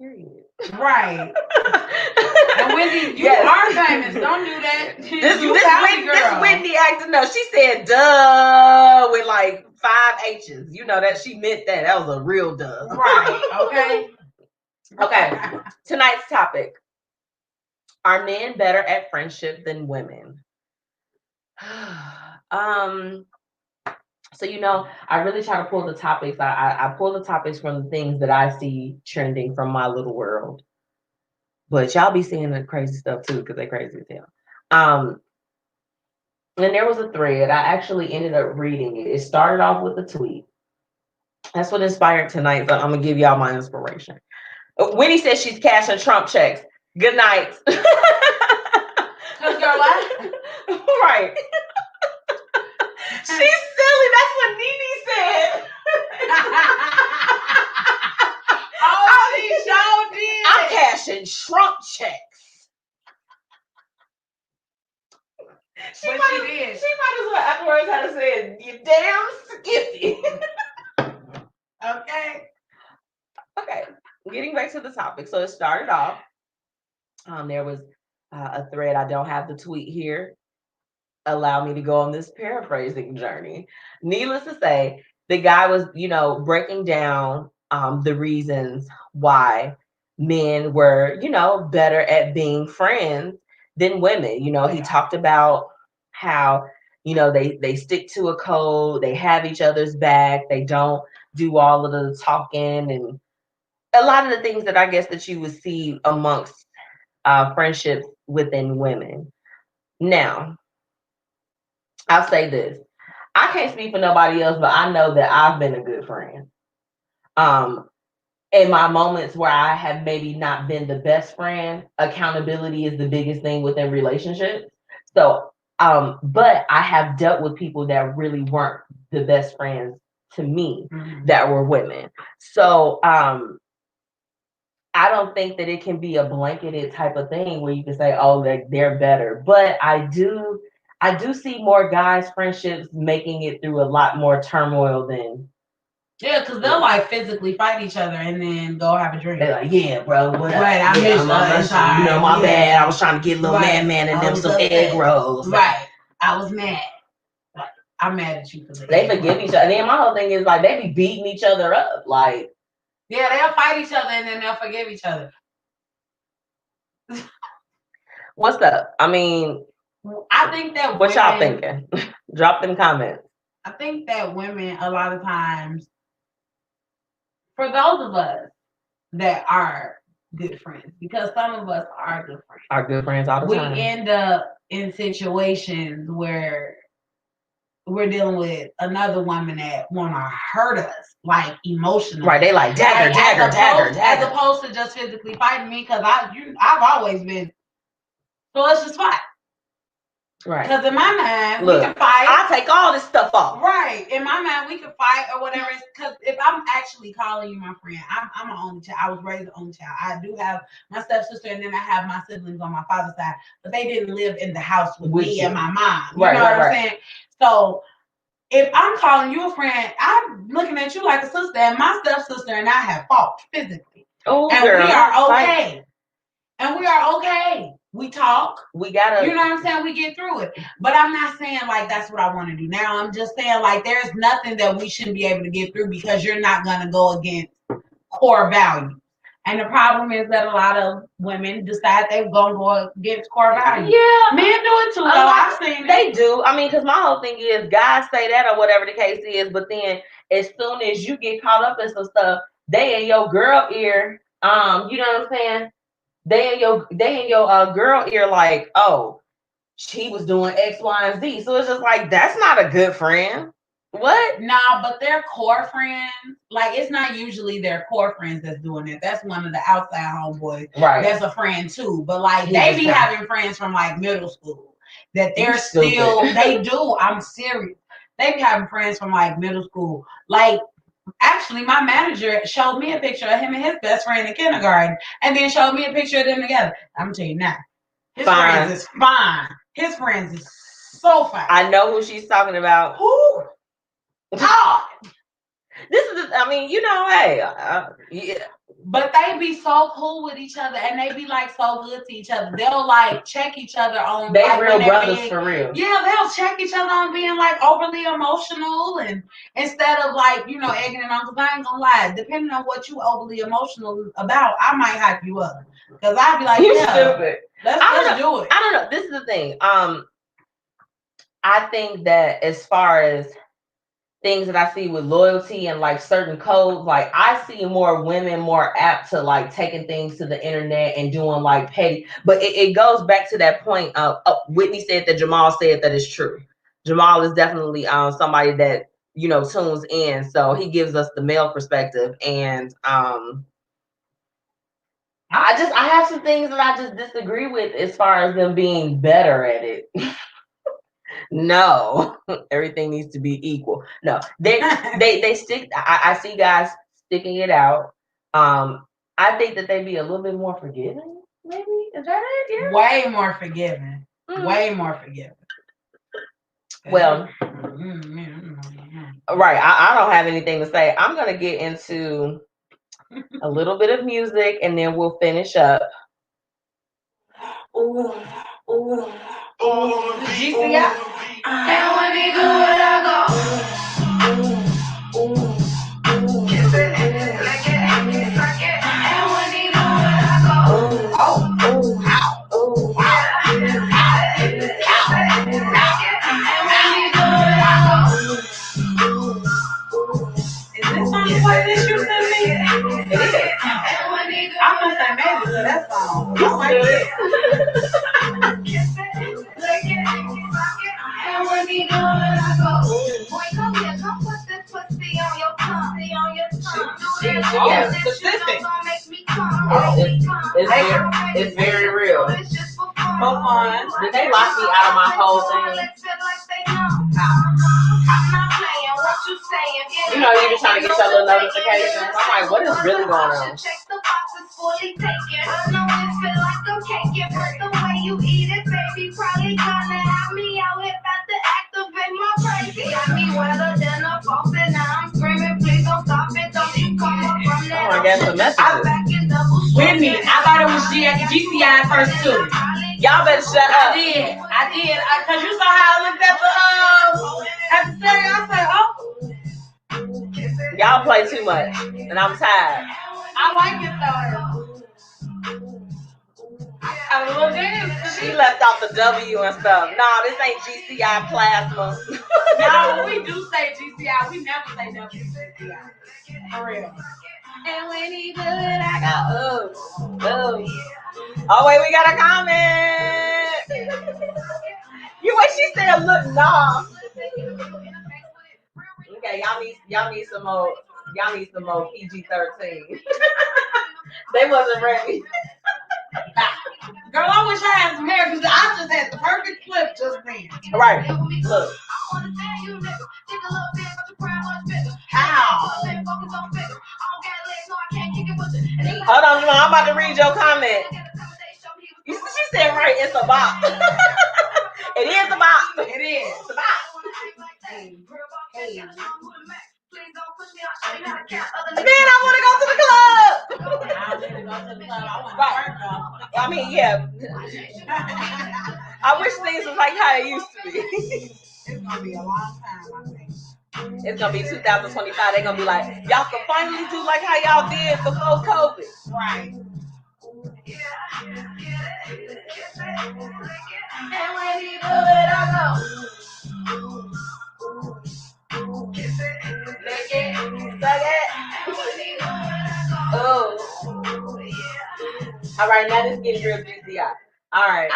Period. Right. And Whitney, you are famous. Don't do that. This Whitney acting up. She said duh with like 5 H's. You know that she meant that. That was a real duh. Right. Okay. Okay. Tonight's topic. Are men better at friendship than women? So, you know, I really try to pull the topics. I pull the topics from the things that I see trending from my little world. But y'all be seeing the crazy stuff too, because they're crazy as hell. And there was a thread. I actually ended up reading it. It started off with a tweet. That's what inspired tonight. So I'm going to give y'all my inspiration. Winnie says she's cashing Trump checks. Good night. Because you're what? Right. She's silly. That's what Nene said. Oh, she sure did. I'm cashing Trump checks. She did. She might as well afterwards had to say, you damn skippy. Okay. Getting back to the topic. So it started off. There was a thread. I don't have the tweet here. Allow me to go on this paraphrasing journey. Needless to say, the guy was, you know, breaking down the reasons why men were, better at being friends than women. He talked about how, they stick to a code, they have each other's back, they don't do all of the talking and a lot of the things that I guess that you would see amongst friendships within women. Now, I'll say this. I can't speak for nobody else, but I know that I've been a good friend. In my moments where I have maybe not been the best friend, accountability is the biggest thing within relationships. So, but I have dealt with people that really weren't the best friends to me, that were women. So, I don't think that it can be a blanketed type of thing where you can say, oh, they're better. But I do see more guys' friendships making it through a lot more turmoil than. Yeah, because they'll like physically fight each other and then go have a drink. They're like, yeah, bro, what up? Right, I missed my bad. I was trying to get little man and them some egg rolls. Right, I was mad. Like, I'm mad at you for that. They forgive each other. And then my whole thing is like, they be beating each other up. Like, yeah, they'll fight each other and then they'll forgive each other. What's up? I mean, I think that what y'all thinking? Drop them comments. I think that women, a lot of times, for those of us that are good friends, because some of us are good friends. Are good friends all the time. We end up in situations where we're dealing with another woman that want to hurt us, like emotionally. Right, they like dagger. As opposed to just physically fighting me, because I've always been. So let's just fight. Right. Because in my mind, we can fight. I'll take all this stuff off. Right. In my mind, we can fight or whatever. Because if I'm actually calling you my friend, I'm an only child. I was raised an only child. I do have my stepsister, and then I have my siblings on my father's side, but they didn't live in the house with me and my mom. You know what I'm saying? So if I'm calling you a friend, I'm looking at you like a sister, and my stepsister and I have fought physically. Oh, and girl, we are okay. And we are okay. We talk. We gotta. You know what I'm saying? We get through it. But I'm not saying like that's what I want to do now. I'm just saying like there's nothing that we shouldn't be able to get through because you're not gonna go against core values. And the problem is that a lot of women decide they're gonna go against core values. Yeah, men do it too. I've seen they do. I mean, because my whole thing is guys say that or whatever the case is, but then as soon as you get caught up in some stuff, they in your girl ear. You know what I'm saying? They in your girl ear like, oh, she was doing X, Y, and Z. So it's just like, that's not a good friend. What? Nah, but their core friends, like it's not usually their core friends that's doing it. That's one of the outside homeboys. Right. That's a friend too. But like they be having friends from like middle school that they're still they do. I'm serious. They be having friends from like middle school. Like actually, my manager showed me a picture of him and his best friend in kindergarten, and then showed me a picture of them together. I'm gonna tell you now, his friends is fine. His friends is so fine. I know who she's talking about. Who? God. This is, hey, yeah. But they be so cool with each other, and they be like so good to each other. They'll like check each other on. They like, real brothers for real. Yeah, they'll check each other on being like overly emotional, and instead of like egging it on. Cause I ain't gonna lie, depending on what you overly emotional about, I might hype you up. Cause I'd be like, you stupid. Let's do it. I don't know. This is the thing. I think that as far as things that I see with loyalty and like certain codes, like I see more women more apt to like taking things to the internet and doing like petty, but it goes back to that point of Whitney said that Jamal said that is true. Jamal is definitely somebody that tunes in, so he gives us the male perspective, and I have some things that I just disagree with as far as them being better at it. No, everything needs to be equal. No, they stick. I see guys sticking it out. I think that they be a little bit more forgiving. Maybe is that it? Yeah. Way more forgiving. Way more forgiving. Well, right. I don't have anything to say. I'm gonna get into a little bit of music and then we'll finish up. Ooh. GCI. And when we do it, I go. Kiss it, lick it, suck it. And when he do it, And when he do it, I go, boy, come here, come put this pussy on your tongue. Yeah, specific. It's very real. For fun. Did they lock me out of my whole thing? You know, you just trying to get your little notifications. I'm like, what is really going on? Oh, I guess the messages. With me. I thought it was GCI first too. Y'all better shut up. I did. Cause you saw how I looked at the stereo. I said, oh. Y'all play too much, and I'm tired. I like it though. She left out the W and stuff. Nah, this ain't GCI plasma. No, we do say GCI. We never say WCI. For real. And when he do it, I go, oh. Oh, wait, we got a comment. You what she said, look, nah. Okay, y'all need some more PG-13. They wasn't ready. Girl, I wish I had some hair because I just had the perfect clip just then. Right. Look. How? Hold on, I'm about to read your comment. She said, right, it's a bop. It is a bop. It is. It's a bop. Then I want to go to the club. I want to go to the club. I want to work though. I mean, yeah. I wish things was like how it used to be. It's going to be a long time, I think. It's going to be 2025. They're going to be like, y'all can finally do like how y'all did before COVID. Right. And when he do it, I go. Lick it, suck it. Oh. All right, now this getting real GCI. All right.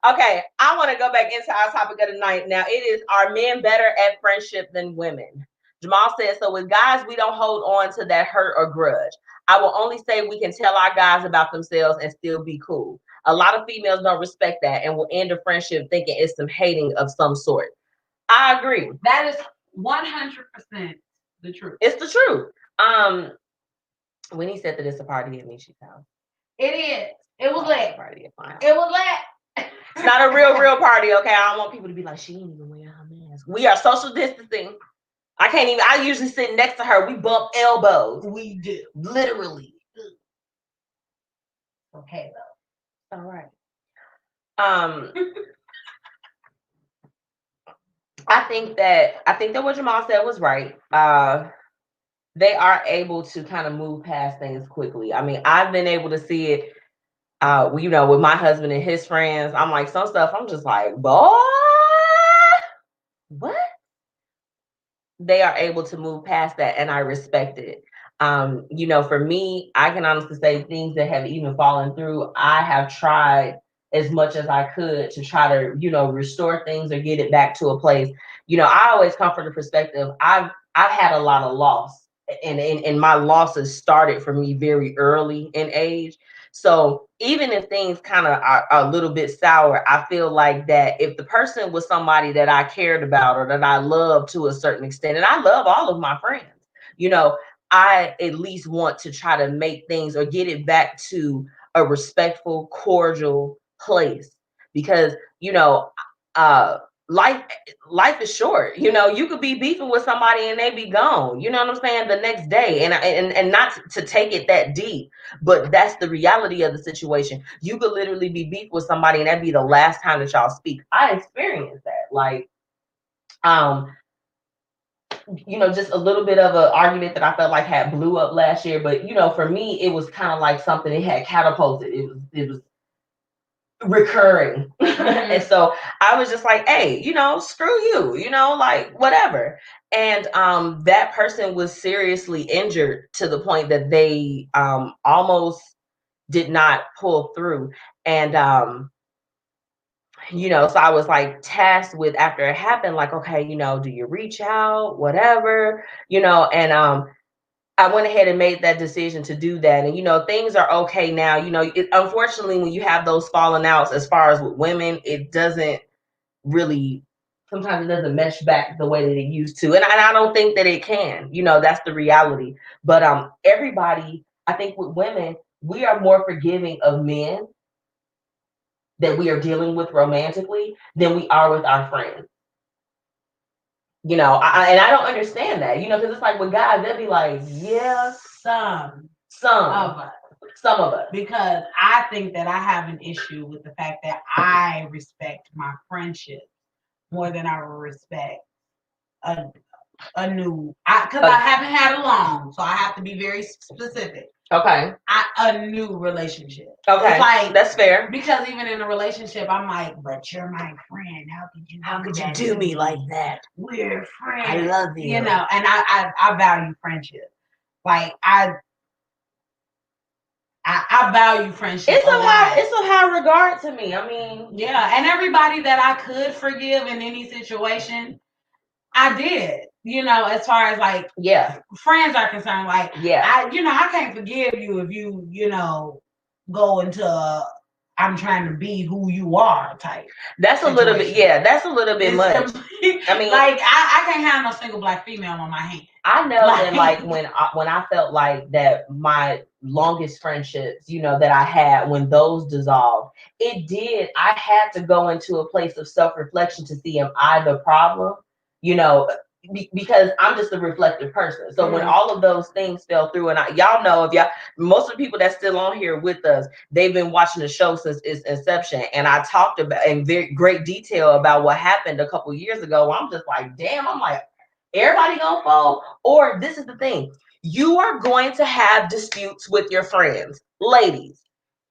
Okay, I want to go back into our topic of the night. Now, it is, are men better at friendship than women? Jamal said, so with guys, we don't hold on to that hurt or grudge. I will only say we can tell our guys about themselves and still be cool. A lot of females don't respect that and will end a friendship thinking it's some hating of some sort. I agree. That is 100% the truth. It's the truth. When he said that it's a party at Mishi's house. It is. It was lit. Party at my house. It was lit. It's not a real party, okay? I don't want people to be like, she ain't even wearing her mask. We are social distancing. I usually sit next to her. We bump elbows. We do. Literally. Okay, though. All right. I think that what Jamal said was right. They are able to kind of move past things quickly. I mean, I've been able to see it, with my husband and his friends. I'm like, some stuff, I'm just like, boy, what? They are able to move past that, and I respect it. For me, I can honestly say things that have even fallen through, I have tried as much as I could to try to, restore things or get it back to a place. I always come from the perspective, I've had a lot of loss, and my losses started for me very early in age. So even if things kind of are a little bit sour, I feel like that if the person was somebody that I cared about or that I loved to a certain extent, and I love all of my friends, I at least want to try to make things or get it back to a respectful, cordial place, because, life is short. You could be beefing with somebody and they be gone, you know what I'm saying, the next day. And not to take it that deep, but that's the reality of the situation. You could literally be beefing with somebody and that'd be the last time that y'all speak. I experienced that. Like, just a little bit of an argument that I felt like had blew up last year. But, for me, it was kind of like something that had catapulted. It was recurring. And so I was just like, hey, screw you, like whatever. And that person was seriously injured to the point that they almost did not pull through. And so I was like tasked with, after it happened, like, okay, do you reach out, whatever, and I went ahead and made that decision to do that. And things are okay now. Unfortunately, when you have those falling outs, as far as with women, it doesn't really, sometimes it doesn't mesh back the way that it used to. And I don't think that it can. That's the reality. But everybody, I think with women, we are more forgiving of men that we are dealing with romantically than we are with our friends. And I don't understand that, because it's like with guys, they'll be like, yeah, some of us. Because I think that I have an issue with the fact that I respect my friendship more than I will respect a new, because I haven't had a long, so I have to be very specific. Okay. A new relationship. Okay. It's like, that's fair. Because even in a relationship, I'm like, but you're my friend. How could you do me like that? We're friends. I love you. And I value friendship. Like I value friendship. It's of high regard to me. I mean, yeah, and everybody that I could forgive in any situation, I did. As far as like, yeah, friends are concerned, like, yeah, I can't forgive you if you go into I'm trying to be who you are type. That's situation. A little bit, yeah, that's a little bit much. I mean, like I can't have no single black female on my hand. I know that, like, when I felt like that my longest friendships, that I had, when those dissolved, I had to go into a place of self-reflection to see, am I the problem? Because I'm just a reflective person. So when all of those things fell through, and y'all know, most of the people that's still on here with us, they've been watching the show since its inception. And I talked about in very great detail about what happened a couple years ago. I'm just like, damn, I'm like, everybody gonna fall? Or this is the thing, you are going to have disputes with your friends, ladies.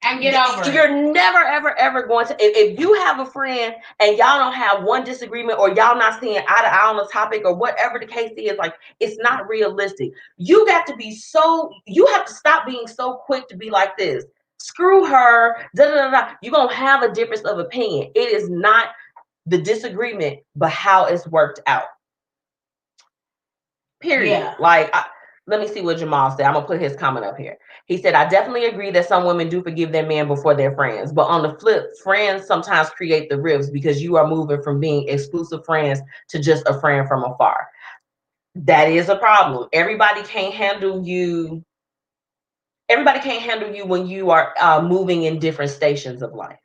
And get over it. You're never, ever, ever going to, if you have a friend and y'all don't have one disagreement, or y'all not seeing eye to eye on a topic, or whatever the case is, like, it's not realistic. You have to stop being so quick to be like this. Screw her, You're going to have a difference of opinion. It is not the disagreement, but how it's worked out. Period. Yeah. Like, let me see what Jamal said. I'm going to put his comment up here. He said, I definitely agree that some women do forgive their men before their friends. But on the flip, friends sometimes create the rifts because you are moving from being exclusive friends to just a friend from afar. That is a problem. Everybody can't handle you. Everybody can't handle you when you are moving in different stations of life.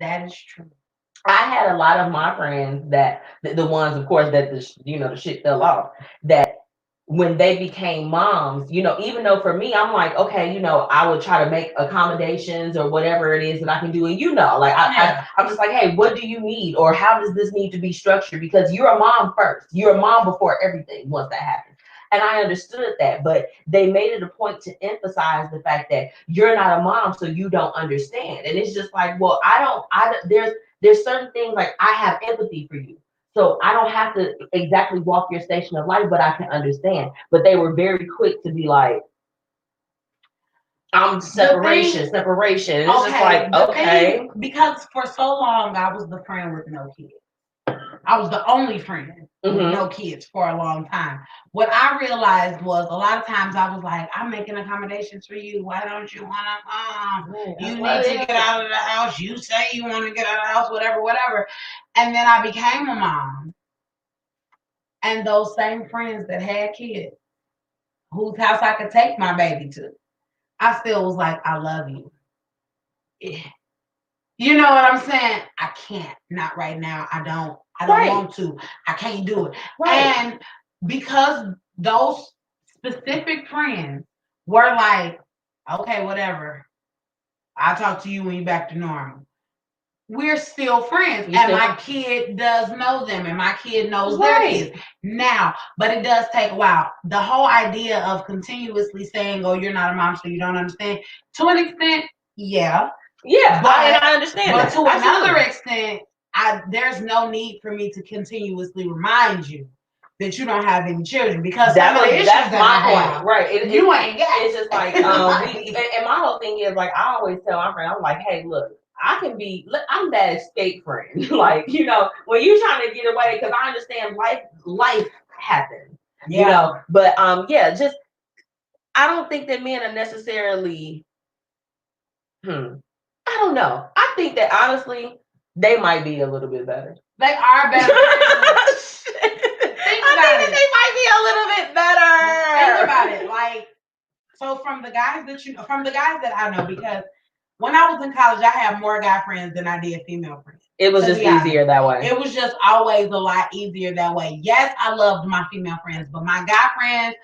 That is true. I had a lot of my friends that the ones, of course, that the shit fell off, that when they became moms, even though for me, I'm like, okay, I would try to make accommodations or whatever it is that I can do. And like, I'm just like, hey, what do you need? Or how does this need to be structured? Because you're a mom first. You're a mom before everything once that happens. And I understood that, but they made it a point to emphasize the fact that you're not a mom, so you don't understand. And it's just like, well, there's certain things, like, I have empathy for you. So I don't have to exactly walk your station of life, but I can understand. But they were very quick to be like, I'm separation. And it's just like, okay. Because for so long, I was the friend with no kids. I was the only friend with no kids for a long time. What I realized was, a lot of times I was like, I'm making accommodations for you. Why don't you want to You need to get out of the house. You say you want to get out of the house, whatever. And then I became a mom. And those same friends that had kids, whose house I could take my baby to, I still was like, I love you. You know what I'm saying? I can't. Not right now. I don't want to. I can't do it. Right. And because those specific friends were like, okay, whatever. I'll talk to you when you're back to normal. We're still friends. My kid does know them, and my kid knows their kids now. But it does take a while. The whole idea of continuously saying, oh, you're not a mom, so you don't understand, to an extent, yeah. Yeah, I understand. But to another extent, there's no need for me to continuously remind you, that you don't have any children because that's some of the issues my that I point, have, right? You ain't got. It's just like and my whole thing is like I always tell my friend, I'm like, hey, look, I'm that escape friend. Like, you know, when you're trying to get away, because I understand life happens. Yeah. You know, but just I don't think that men are necessarily. I don't know. I think that honestly, they might be a little bit better. They are better. Think about it. They might be a little bit better. Think about it. Like, so from the guys that I know, because when I was in college, I had more guy friends than I did female friends. It was just easier that way. It was just always a lot easier that way. Yes, I loved my female friends, but my guy friends,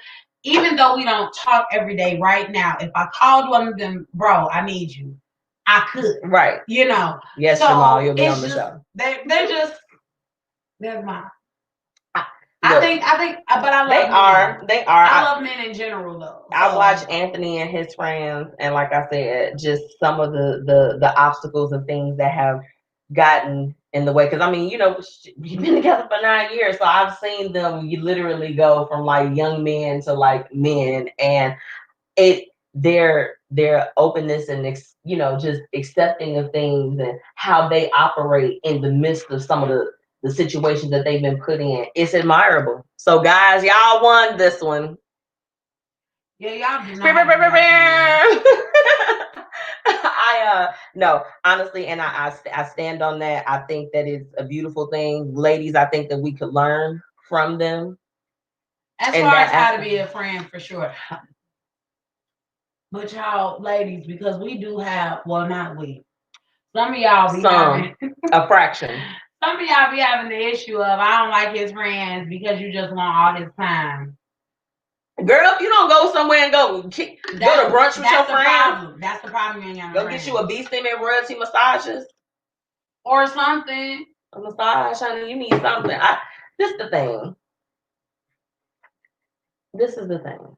even though we don't talk every day right now, if I called one of them, bro, I need you, I could. Right. You know. Yes, so Jamal, you'll be on the show. They're mine. I think, but I love men. They are. I love men in general, though. So. I watch Anthony and his friends, and like I said, just some of the obstacles and things that have gotten in the way. Because I mean, you know, we've been together for 9 years, so I've seen them. You literally go from like young men to like men, and their openness and just accepting of things and how they operate in the midst of some of the situations that they've been put in. It's admirable. So guys, y'all won this one. Yeah, y'all do not. No, honestly, and I stand on that. I think that it's a beautiful thing. Ladies, I think that we could learn from them. As far as how to be a friend, for sure. But y'all, ladies, because we do have, well, not we. Some of y'all be having a fraction. Some of y'all be having the issue of I don't like his friends because you just want all his time. Girl, if you don't go somewhere and go to brunch with your friends, that's the problem. You ain't got no go friends. Get you a B-Stim and royalty massages or something. A massage, honey. You need something. This is the thing.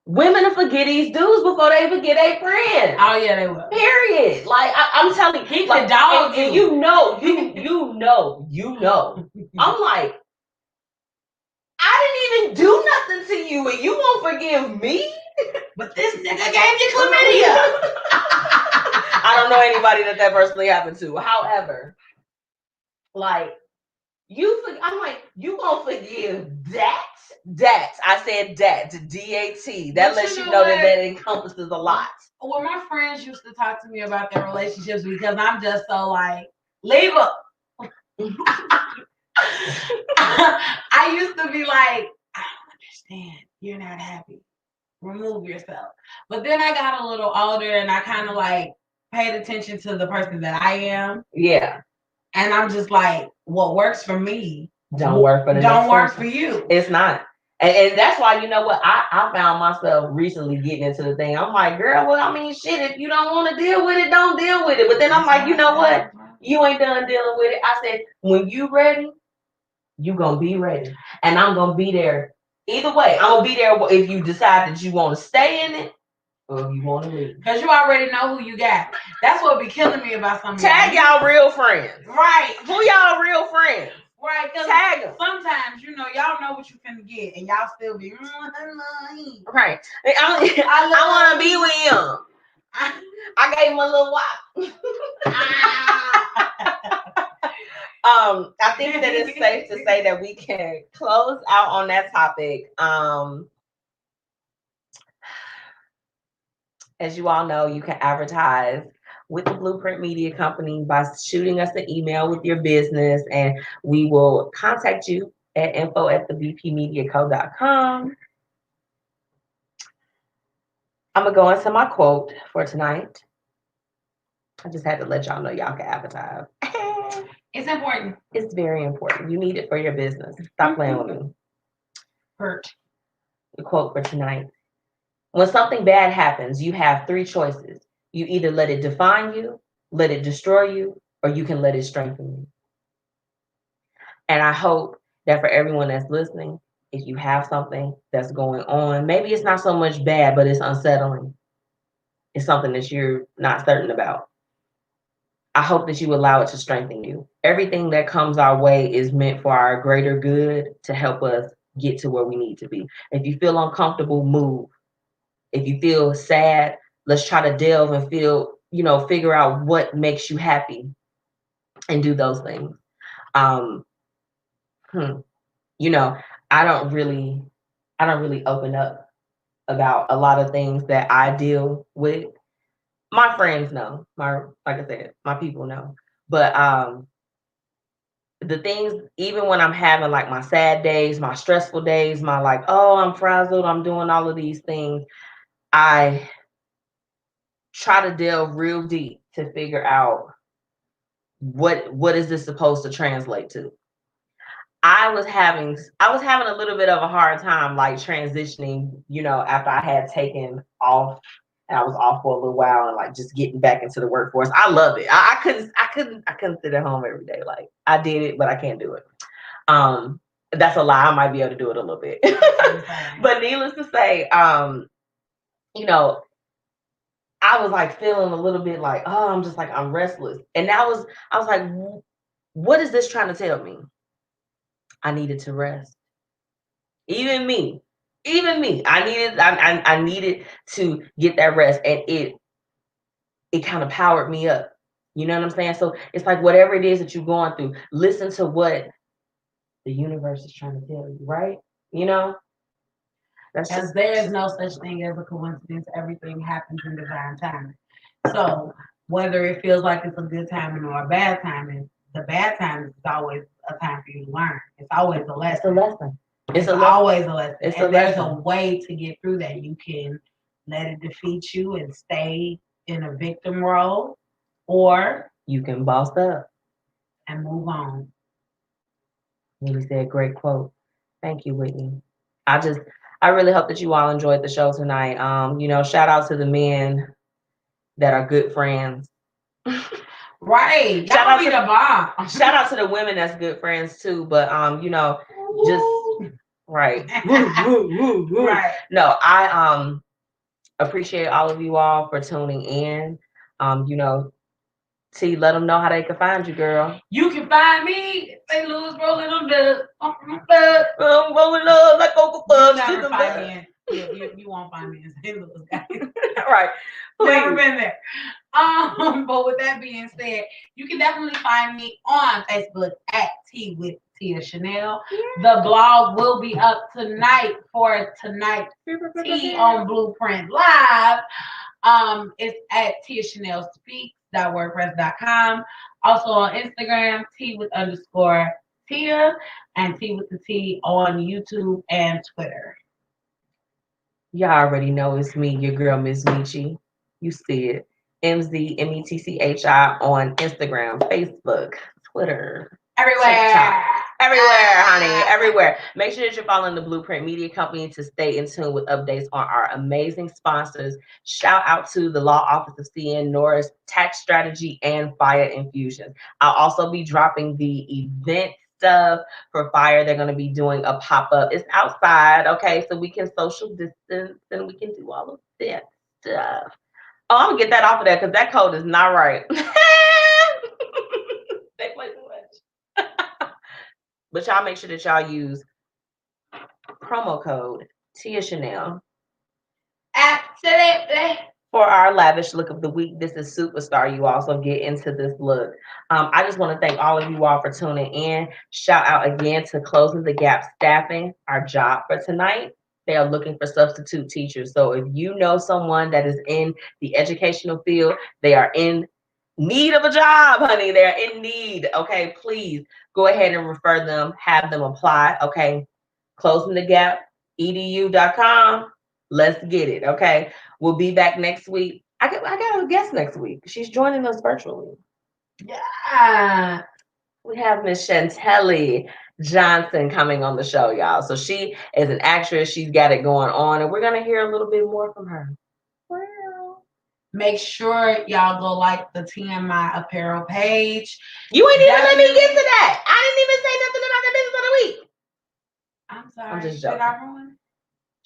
Women will forget these dudes before they forget a friend. Oh yeah, they will. Period. Like I'm telling you, he could dog and you know. I'm like, I didn't even do nothing to you, and you won't forgive me. But this nigga gave you chlamydia. I don't know anybody that personally happened to. However, like I'm like, you gonna forgive that? I said that, D-A-T. That lets you know that encompasses a lot. Well, my friends used to talk to me about their relationships because I'm just so like, leave up. I used to be like, I don't understand. You're not happy. Remove yourself. But then I got a little older and I kind of like paid attention to the person that I am. Yeah. And I'm just like, what works for me don't work for for you. It's not. And that's why, you know what, I found myself recently getting into the thing. I'm like, girl, well, I mean, shit, if you don't want to deal with it, don't deal with it. But then I'm like, you know what? You ain't done dealing with it. I said, when you ready, you going to be ready. And I'm going to be there. Either way, I'm going to be there if you decide that you want to stay in it or if you want to leave. Because you already know who you got. That's what be killing me about some of Tag y'all real friends. Right. Who y'all real friends? Right, because sometimes, you know, y'all know what you finna get, and y'all still be, right. I want to be with him. I gave him a little wop. I think that it's safe to say that we can close out on that topic. As you all know, you can advertise with the Blueprint Media Company by shooting us an email with your business, and we will contact you at info@thebpmediaco.com. I'm going to go into my quote for tonight. I just had to let y'all know y'all can advertise. It's important. It's very important. You need it for your business. Stop playing with me. Hurt. The quote for tonight. When something bad happens, you have 3 choices. You either let it define you, let it destroy you, or you can let it strengthen you. And I hope that for everyone that's listening, if you have something that's going on, maybe it's not so much bad, but it's unsettling. It's something that you're not certain about. I hope that you allow it to strengthen you. Everything that comes our way is meant for our greater good to help us get to where we need to be. If you feel uncomfortable, move. If you feel sad, let's try to delve and figure out what makes you happy and do those things. Um, hmm, you know, I don't really open up about a lot of things that I deal with. My friends know, like I said, my people know. But the things, even when I'm having like my sad days, my stressful days, my like, oh, I'm frazzled, I'm doing all of these things, I try to delve real deep to figure out what is this supposed to translate to. I was having a little bit of a hard time like transitioning, after I had taken off and I was off for a little while and like just getting back into the workforce. I love it. I couldn't sit at home every day. Like I did it, but I can't do it. That's a lie. I might be able to do it a little bit. But needless to say, you know, I was like feeling a little bit like, oh, I'm restless. And I was like, what is this trying to tell me? I needed to rest. Even me. I needed to get that rest, and it kind of powered me up. You know what I'm saying? So it's like whatever it is that you're going through, listen to what the universe is trying to tell you, right? You know? As there is no such thing as a coincidence, everything happens in divine timing. So whether it feels like it's a good timing or a bad timing, the bad timing is always a time for you to learn. It's always a lesson. It's a lesson. It's always a lesson. It's and there's a way to get through that. You can let it defeat you and stay in a victim role, or you can boss up and move on. Whitney said, great quote. Thank you, Whitney. I really hope that you all enjoyed the show tonight. Shout out to the men that are good friends. Right. Shout out to the women that's good friends too. But just right. Right. No, I appreciate all of you all for tuning in. T, let them know how they can find you, girl. You can find me St. Louis rolling on the I'm rolling up like Cocoa Puffs. You won't find me in St. Louis, guys. Right. Please. Never been there. But with that being said, you can definitely find me on Facebook at Tea with Tia Chanel. Yeah. The blog will be up tonight for tonight's Tea on Blueprint Live. It's at Tia Chanel Speaks.wordpress.com. Also on Instagram, Tea with _ Tia, and Tea with the T on YouTube and Twitter. Y'all already know it's me, your girl, MzMetchii. You see it. MzMetchii on Instagram, Facebook, Twitter. Everywhere. TikTok. Everywhere, honey. Everywhere. Make sure that you're following the Blueprint Media Company to stay in tune with updates on our amazing sponsors. Shout out to the Law Office of CN, Norris, Tax Strategy, and Fiya Infusions. I'll also be dropping the event stuff for Fiya. They're going to be doing a pop-up. It's outside, okay? So we can social distance and we can do all of that stuff. Oh, I'm going to get that off of there because that code is not right. They play too much. But y'all make sure that y'all use promo code Tia Chanel. Absolutely. For our lavish look of the week. This is Superstar. You also get into this look. I just want to thank all of you all for tuning in. Shout out again to Closing the Gap Staffing, our job for tonight. They are looking for substitute teachers. So if you know someone that is in the educational field, they are in need of a job, honey. They're in need. Okay, please go ahead and refer them, have them apply. Okay, ClosingTheGap.edu.com. Let's get it. Okay, we'll be back next week. I got a guest next week. She's joining us virtually. Yeah, we have Miss Chantelli Johnson coming on the show, y'all. So she is an actress. She's got it going on, and we're gonna hear a little bit more from her. Well, make sure y'all go like the TMI Apparel page. You ain't even let me get to that. I didn't even say nothing about the business of the week. I'm sorry. I'm just joking. Did I ruin?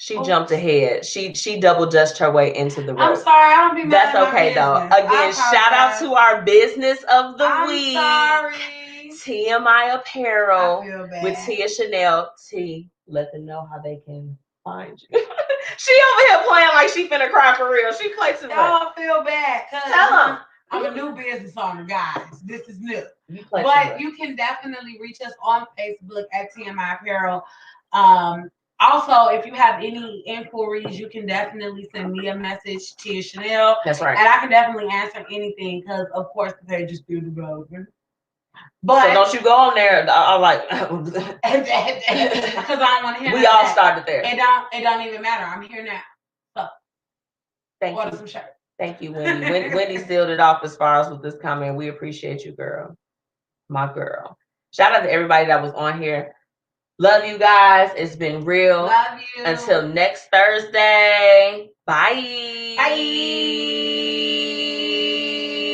She jumped ahead. She double dutched her way into the room. I'm sorry, I don't be mad. That's okay though. Again, shout out to our business of the week. Sorry. TMI Apparel with bad. Tia Chanel. T, let them know how they can find you. She over here playing like she finna cry for real. She plays too much. Y'all feel bad. Tell them. I'm a new business owner, guys. This is new. But you can definitely reach us on Facebook at TMI Apparel. Also, if you have any inquiries, you can definitely send me a message to Chanel. That's right. And I can definitely answer anything because, of course, the page is still developing. But so don't you go on there. I'm like, because I don't want to hear. We all started there. It don't even matter. I'm here now. So thank order you. some shirts. Thank you, Wendy. Wendy sealed it off as far as with this comment. We appreciate you, girl. My girl. Shout out to everybody that was on here. Love you guys. It's been real. Love you. Until next Thursday. Bye. Bye.